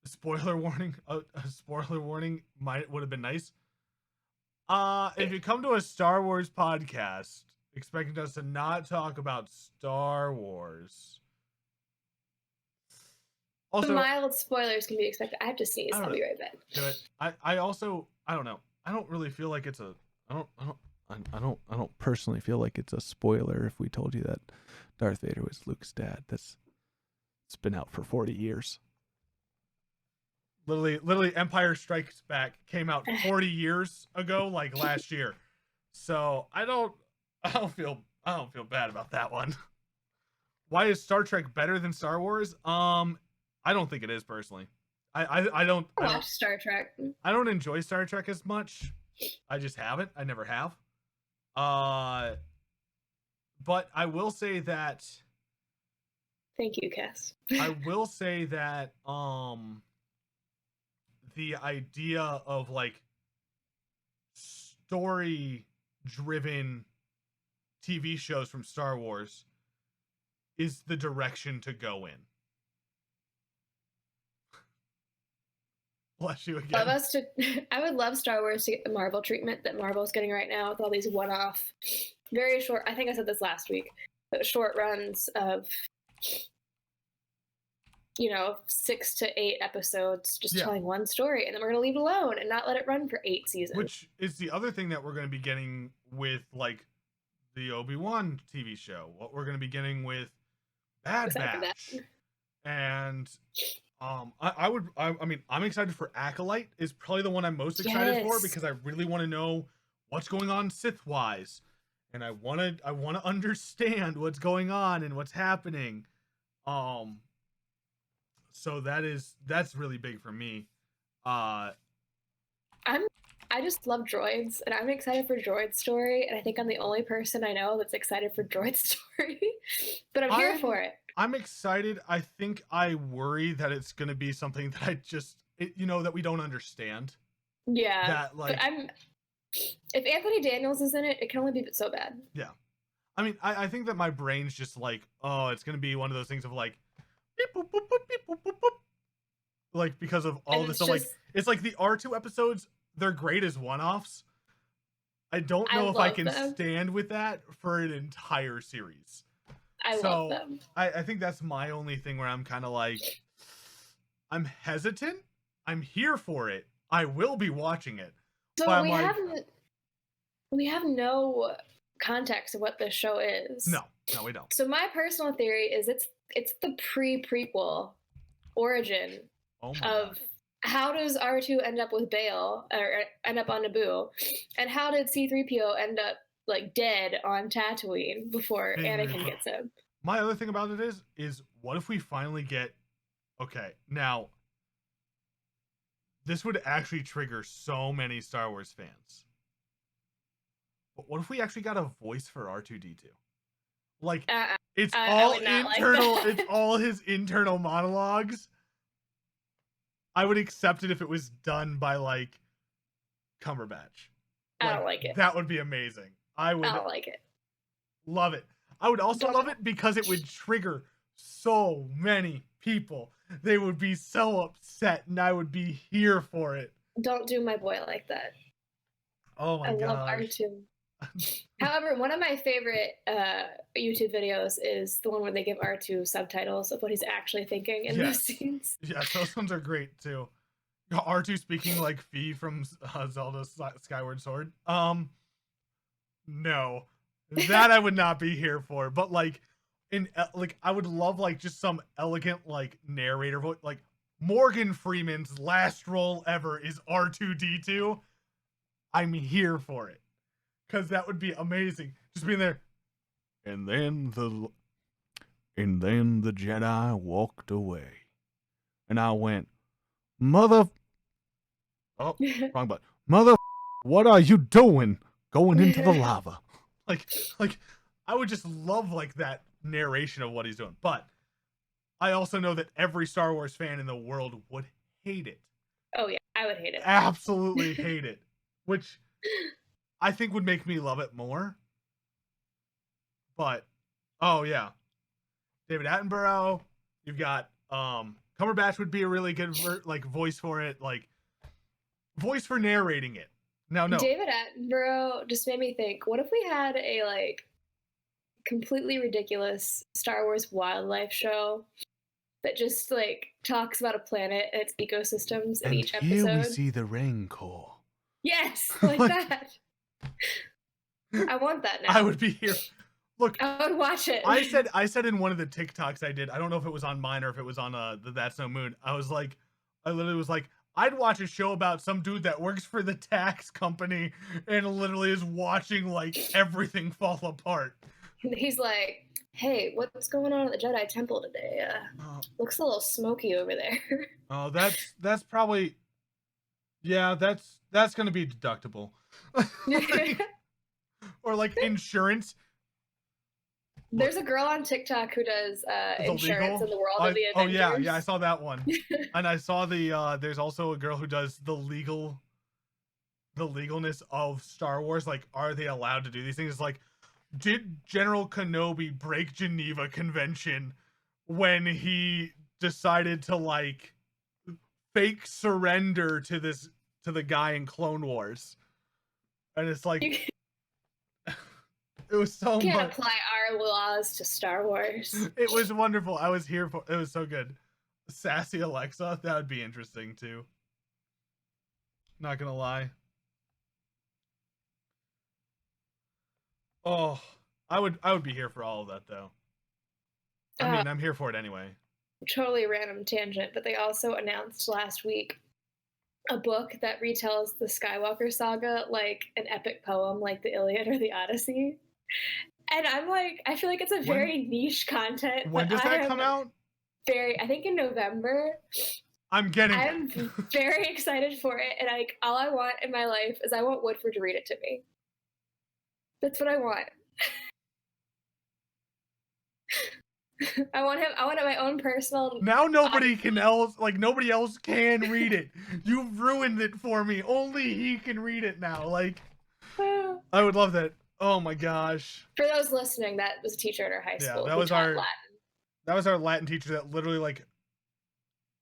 spoiler warning. A spoiler warning would have been nice. If you come to a Star Wars podcast expecting us to not talk about Star Wars, also the mild spoilers can be expected. I have to sneeze. I'll be right back. Do it. I don't know. I don't really feel like it's a. I don't personally feel like it's a spoiler if we told you that Darth Vader was Luke's dad. It's been out for 40 years. Literally, Empire Strikes Back came out 40 years ago, like last year. So I don't feel bad about that one. Why is Star Trek better than Star Wars? I don't think it is personally. I don't watch Star Trek. I don't enjoy Star Trek as much. I just haven't. I never have. But I will say that. Thank you, Cass. I will say that the idea of like story-driven TV shows from Star Wars is the direction to go in. Bless you again. I would love Star Wars to get the Marvel treatment that Marvel's getting right now with all these one-off, very short, I think I said this last week, but short runs of, 6 to 8 episodes just telling one story, and then we're going to leave it alone and not let it run for 8 seasons. Which is the other thing that we're going to be getting with, like, the Obi-Wan TV show. What we're going to be getting with Bad Batch. And I'm excited for Acolyte. Is probably the one I'm most excited for, because I really want to know what's going on Sith-wise, and I want to understand what's going on and what's happening. So that's really big for me. I just love droids, and I'm excited for Droid's story, and I think I'm the only person I know that's excited for Droid's story. But I'm here for it. I'm excited. I think I worry that it's going to be something that that we don't understand. Yeah. That, like, but if Anthony Daniels is in it, it can only be so bad. Yeah. I mean, I think that my brain's just like, oh, it's going to be one of those things of like, beep, boop, boop, boop, beep, boop, boop, boop. Like, because of all this stuff. Like, it's like the R2 episodes, they're great as one-offs. I don't know if I can stand with that for an entire series. I love them. I think that's my only thing where I'm kind of like, I'm hesitant. I'm here for it. I will be watching it. So we have no context of what this show is. No, we don't. So my personal theory is it's the pre-prequel origin of how does R2 end up with Bail or end up on Naboo, and how did C-3PO end up like dead on Tatooine before Anakin gets him. My other thing about it is what if we finally get, okay, now this would actually trigger so many Star Wars fans. But what if we actually got a voice for R2-D2? Like, it's all internal, like it's all his internal monologues. I would accept it if it was done by like Cumberbatch. I don't like it. That would be amazing. I would like it. Love it. I would also love it because it would trigger so many people. They would be so upset, and I would be here for it. Don't do my boy like that. Oh my gosh. I love R2. However, one of my favorite YouTube videos is the one where they give R2 subtitles of what he's actually thinking in those scenes. Yes, those ones are great too. R2 speaking like Fi from Zelda Skyward Sword. No. That I would not be here for. But like I would love like just some elegant like narrator voice. Like Morgan Freeman's last role ever is R2-D2. I'm here for it. Because that would be amazing. Just being there. And then the Jedi walked away. And I went, oh, wrong button. What are you doing? Going into the lava. Like I would just love like that narration of what he's doing. But I also know that every Star Wars fan in the world would hate it. Oh yeah, I would hate it. Absolutely hate it. Which I think would make me love it more. But oh yeah. David Attenborough, you've got Cumberbatch would be a really good voice for it, like voice for narrating it. No. David Attenborough just made me think, what if we had a like completely ridiculous Star Wars wildlife show that just like talks about a planet and its ecosystems in each episode? Here we see the Rancor. Yes, like that. I want that now. I would be here. Look, I would watch it. I said in one of the TikToks I did, I don't know if it was on mine or if it was on the That's No Moon. I literally was like, I'd watch a show about some dude that works for the tax company and literally is watching like everything fall apart. He's like, hey, what's going on at the Jedi Temple today? Looks a little smoky over there. Oh, that's probably, yeah, that's going to be deductible. Or like insurance. There's a girl on TikTok who does insurance in the world of the Avengers. Oh yeah, I saw that one. And I saw there's also a girl who does the legalness of Star Wars. Like, are they allowed to do these things? It's like, did General Kenobi break Geneva Convention when he decided to like fake surrender to the guy in Clone Wars? And it's like it was so you can't much. Apply our laws to Star Wars. It was wonderful. I was here for it. Was so good. Sassy Alexa, that would be interesting too. Not gonna lie. Oh, I would be here for all of that though. I mean, I'm here for it anyway. Totally random tangent, but they also announced last week a book that retells the Skywalker saga like an epic poem, like the Iliad or the Odyssey. And I'm like, I feel like it's a very niche content. When does that come out? I think in November. I'm very excited for it, and like all I want in my life is I want Woodford to read it to me. That's what I want. I want it my own personal. Now nobody else can read it. You've ruined it for me. Only he can read it now. Like, I would love that. Oh my gosh. For those listening, that was a teacher at our high school. Yeah, that was our Latin teacher that literally like.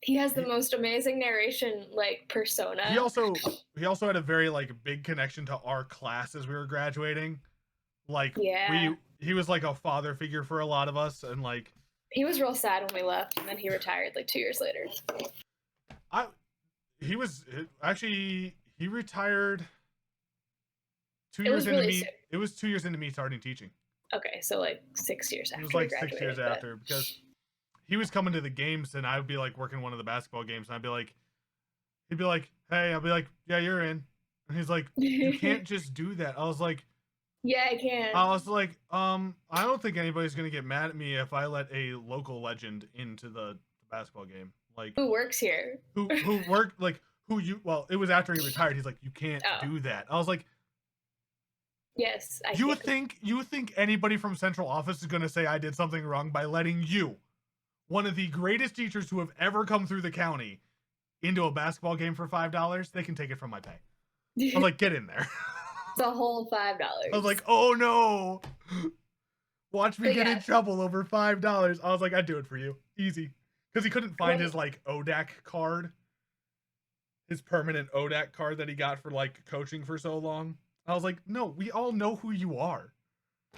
He has the most amazing narration like persona. He also had a very like big connection to our class as we were graduating. Like he was like a father figure for a lot of us, and like he was real sad when we left, and then he retired like 2 years later. He retired 2 years into me. It was 2 years into me starting teaching. Okay, so like 6 years after. It was like 6 years after, because he was coming to the games, and I would be like working one of the basketball games, and he'd be like, hey, I'll be like, yeah, you're in. And he's like, you can't just do that. I was like, yeah, I can. I was like, I don't think anybody's gonna get mad at me if I let a local legend into the basketball game. Like, who works here? Who worked like well, it was after he retired. He's like, you can't do that. I was like, yes, you would think anybody from central office is gonna say I did something wrong by letting you, one of the greatest teachers who have ever come through the county, into a basketball game for $5. They can take it from my pay. I'm like, get in there. It's a whole $5. I was like, oh no. Watch me get in trouble over $5. I was like, I'd do it for you. Easy. Because he couldn't find his like ODAC card. His permanent ODAC card that he got for like coaching for so long. I was like, no, we all know who you are.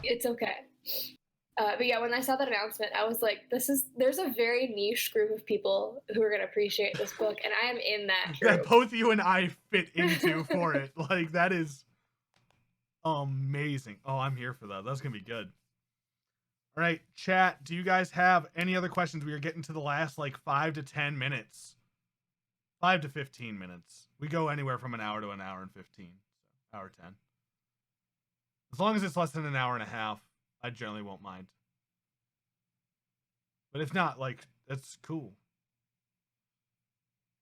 It's okay. But yeah, when I saw that announcement, I was like, there's a very niche group of people who are going to appreciate this book, and I am in that group. That both you and I fit into for it. Like, that is amazing. Oh, I'm here for that. That's going to be good. All right, chat, do you guys have any other questions? We are getting to the last, like, 5 to 10 minutes. 5 to 15 minutes. We go anywhere from an hour to an hour and 15. So, hour 10. As long as it's less than an hour and a half, I generally won't mind. But if not, like, that's cool.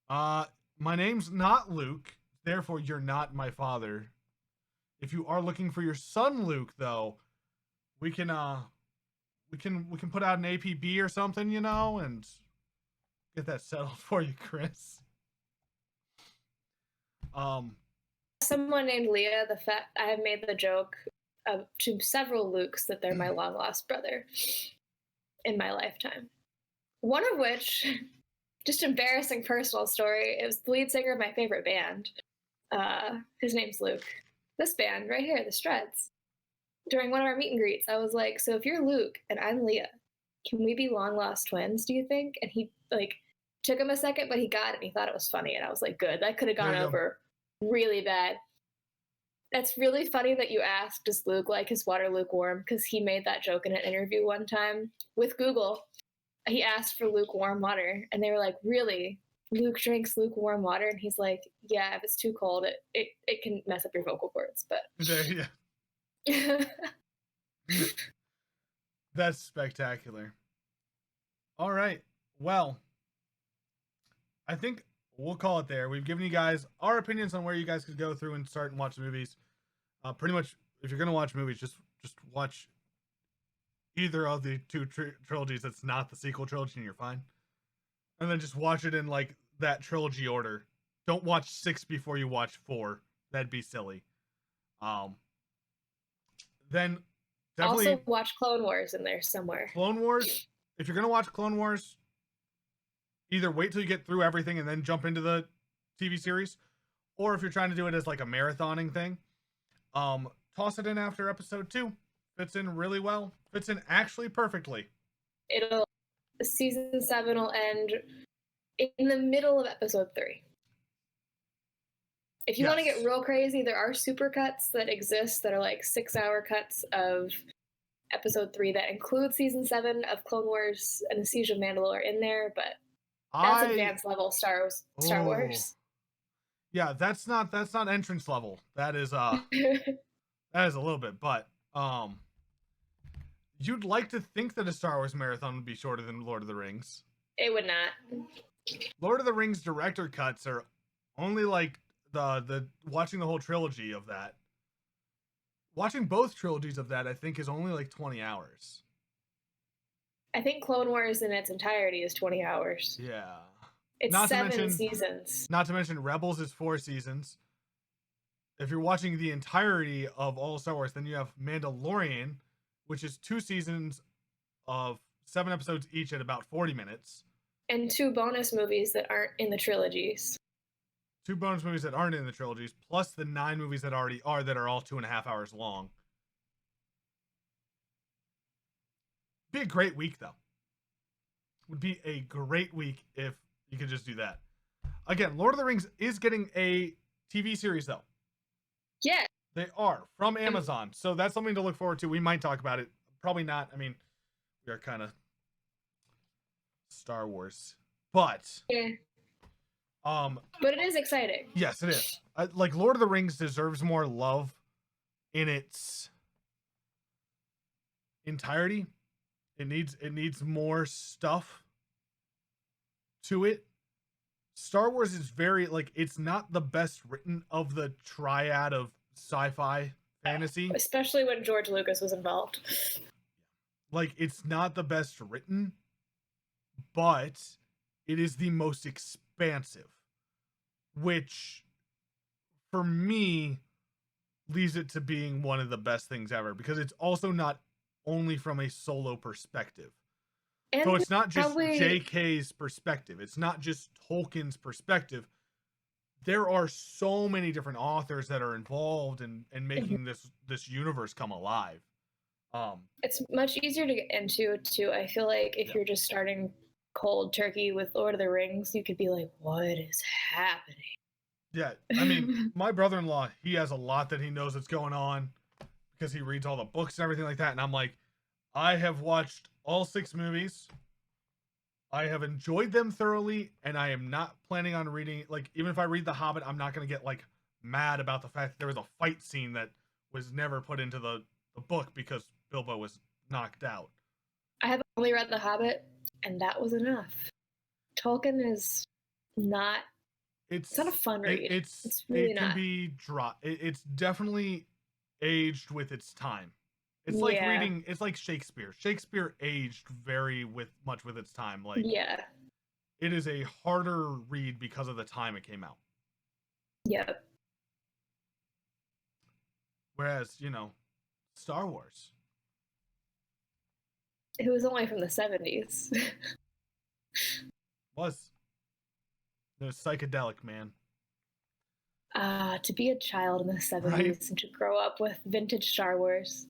My name's not Luke, therefore you're not my father. If you are looking for your son Luke, though, we can put out an APB or something, you know, and get that settled for you, Chris. Someone named Leah, I have made the joke to several Lukes that they're my long lost brother in my lifetime. One of which, just embarrassing personal story, it was the lead singer of my favorite band. His name's Luke. This band right here, the Struts. During one of our meet and greets, I was like, so if you're Luke and I'm Leah, can we be long lost twins, do you think? And he like took him a second, but he got it and he thought it was funny. And I was like, good, that could have gone over really bad. That's really funny that you asked, does Luke like his water lukewarm? Because he made that joke in an interview one time with Google. He asked for lukewarm water, and they were like, really? Luke drinks lukewarm water? And he's like, yeah, if it's too cold, it can mess up your vocal cords. But yeah. That's spectacular. All right. Well, I think we'll call it there. We've given you guys our opinions on where you guys could go through and start and watch movies. Pretty much, if you're gonna watch movies, just watch either of the two trilogies that's not the sequel trilogy, and you're fine. And then just watch it in like that trilogy order. Don't watch 6 before you watch 4. That'd be silly. Then definitely also watch Clone Wars in there somewhere. Clone Wars. If you're gonna watch Clone Wars, either wait till you get through everything and then jump into the TV series, or if you're trying to do it as like a marathoning thing, toss it in after episode 2. Fits in really well. Fits in actually perfectly. Season 7 will end in the middle of episode 3. If you want to get real crazy, there are super cuts that exist that are like 6-hour cuts of episode 3 that include season 7 of Clone Wars. Anesthesia of Mandalore in there, but that's advanced level Star Wars. Yeah, that's not entrance level. That is that is a little bit, but you'd like to think that a Star Wars marathon would be shorter than Lord of the Rings. It would not. Lord of the Rings director cuts are only like the watching the whole trilogy of that. Watching both trilogies of that, I think, is only like 20 hours. I think Clone Wars in its entirety is 20 hours. Yeah. It's not 7 seasons. Not to mention Rebels is 4 seasons. If you're watching the entirety of all Star Wars, then you have Mandalorian, which is 2 seasons of 7 episodes each at about 40 minutes. And 2 bonus movies that aren't in the trilogies. 2 bonus movies that aren't in the trilogies, plus the 9 movies that already are, that are all 2.5 hours long. Be a great week, though. Would be a great week if you could just do that. Again, Lord of the Rings is getting a TV series, though. Yeah. They are, from Amazon. So that's something to look forward to. We might talk about it. Probably not. I mean, we are kind of Star Wars. But... yeah. But it is exciting. Yes, it is. Like, Lord of the Rings deserves more love in its entirety. It needs more stuff to it. Star Wars is very, like, it's not the best written of the triad of sci-fi fantasy. Especially when George Lucas was involved. Like, it's not the best written, but it is the most expansive. Which, for me, leads it to being one of the best things ever, because it's also not only from a solo perspective. And so it's not just probably... JK's perspective. It's not just Tolkien's perspective. There are so many different authors that are involved in making this universe come alive. It's much easier to get into too. I feel like if you're just starting cold turkey with Lord of the Rings, you could be like, what is happening? Yeah, I mean, my brother-in-law, he has a lot that he knows that's going on because he reads all the books and everything like that. And I'm like, I have watched all 6 movies. I have enjoyed them thoroughly, and I am not planning on reading, like, even if I read The Hobbit, I'm not going to get, like, mad about the fact that there was a fight scene that was never put into the book because Bilbo was knocked out. I have only read The Hobbit, and that was enough. Tolkien is not... It's not a fun read. It's really not. It can be dry. It's definitely aged with its time. It's like reading. It's like Shakespeare. Shakespeare aged very much with its time. Like, it is a harder read because of the time it came out. Yep. Whereas, Star Wars. It was only from the 70s. Was. It was psychedelic, man. To be a child in the 70s and to grow up with vintage Star Wars.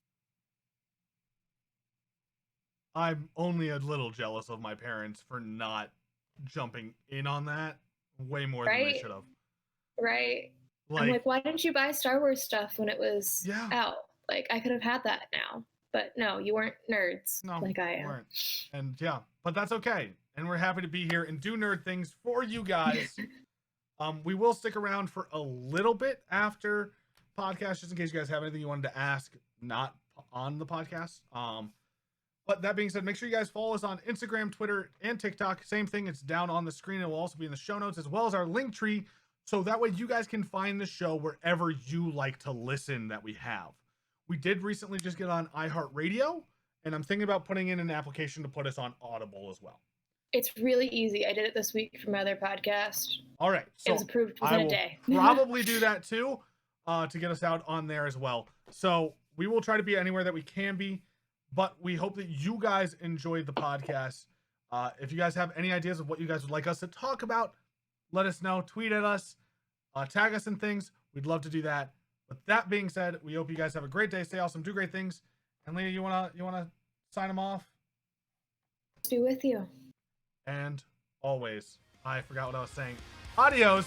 I'm only a little jealous of my parents for not jumping in on that way more than they should have. Right. I'm like, why didn't you buy Star Wars stuff when it was out? Like, I could have had that now. But no, you weren't nerds like I am. Weren't. And but that's okay. And we're happy to be here and do nerd things for you guys. We will stick around for a little bit after podcast, just in case you guys have anything you wanted to ask, not on the podcast. But that being said, make sure you guys follow us on Instagram, Twitter, and TikTok. Same thing. It's down on the screen. It will also be in the show notes, as well as our link tree. So that way you guys can find the show wherever you like to listen that we have. We did recently just get on iHeartRadio, and I'm thinking about putting in an application to put us on Audible as well. It's really easy. I did it this week for my other podcast. All right. So it was approved within a day. Probably do that too, to get us out on there as well. So we will try to be anywhere that we can be, but we hope that you guys enjoyed the podcast. If you guys have any ideas of what you guys would like us to talk about, let us know. Tweet at us, tag us in things. We'd love to do that. With that being said, we hope you guys have a great day. Stay awesome. Do great things. And Leah, you wanna sign them off? Be with you. And always, I forgot what I was saying. Adios.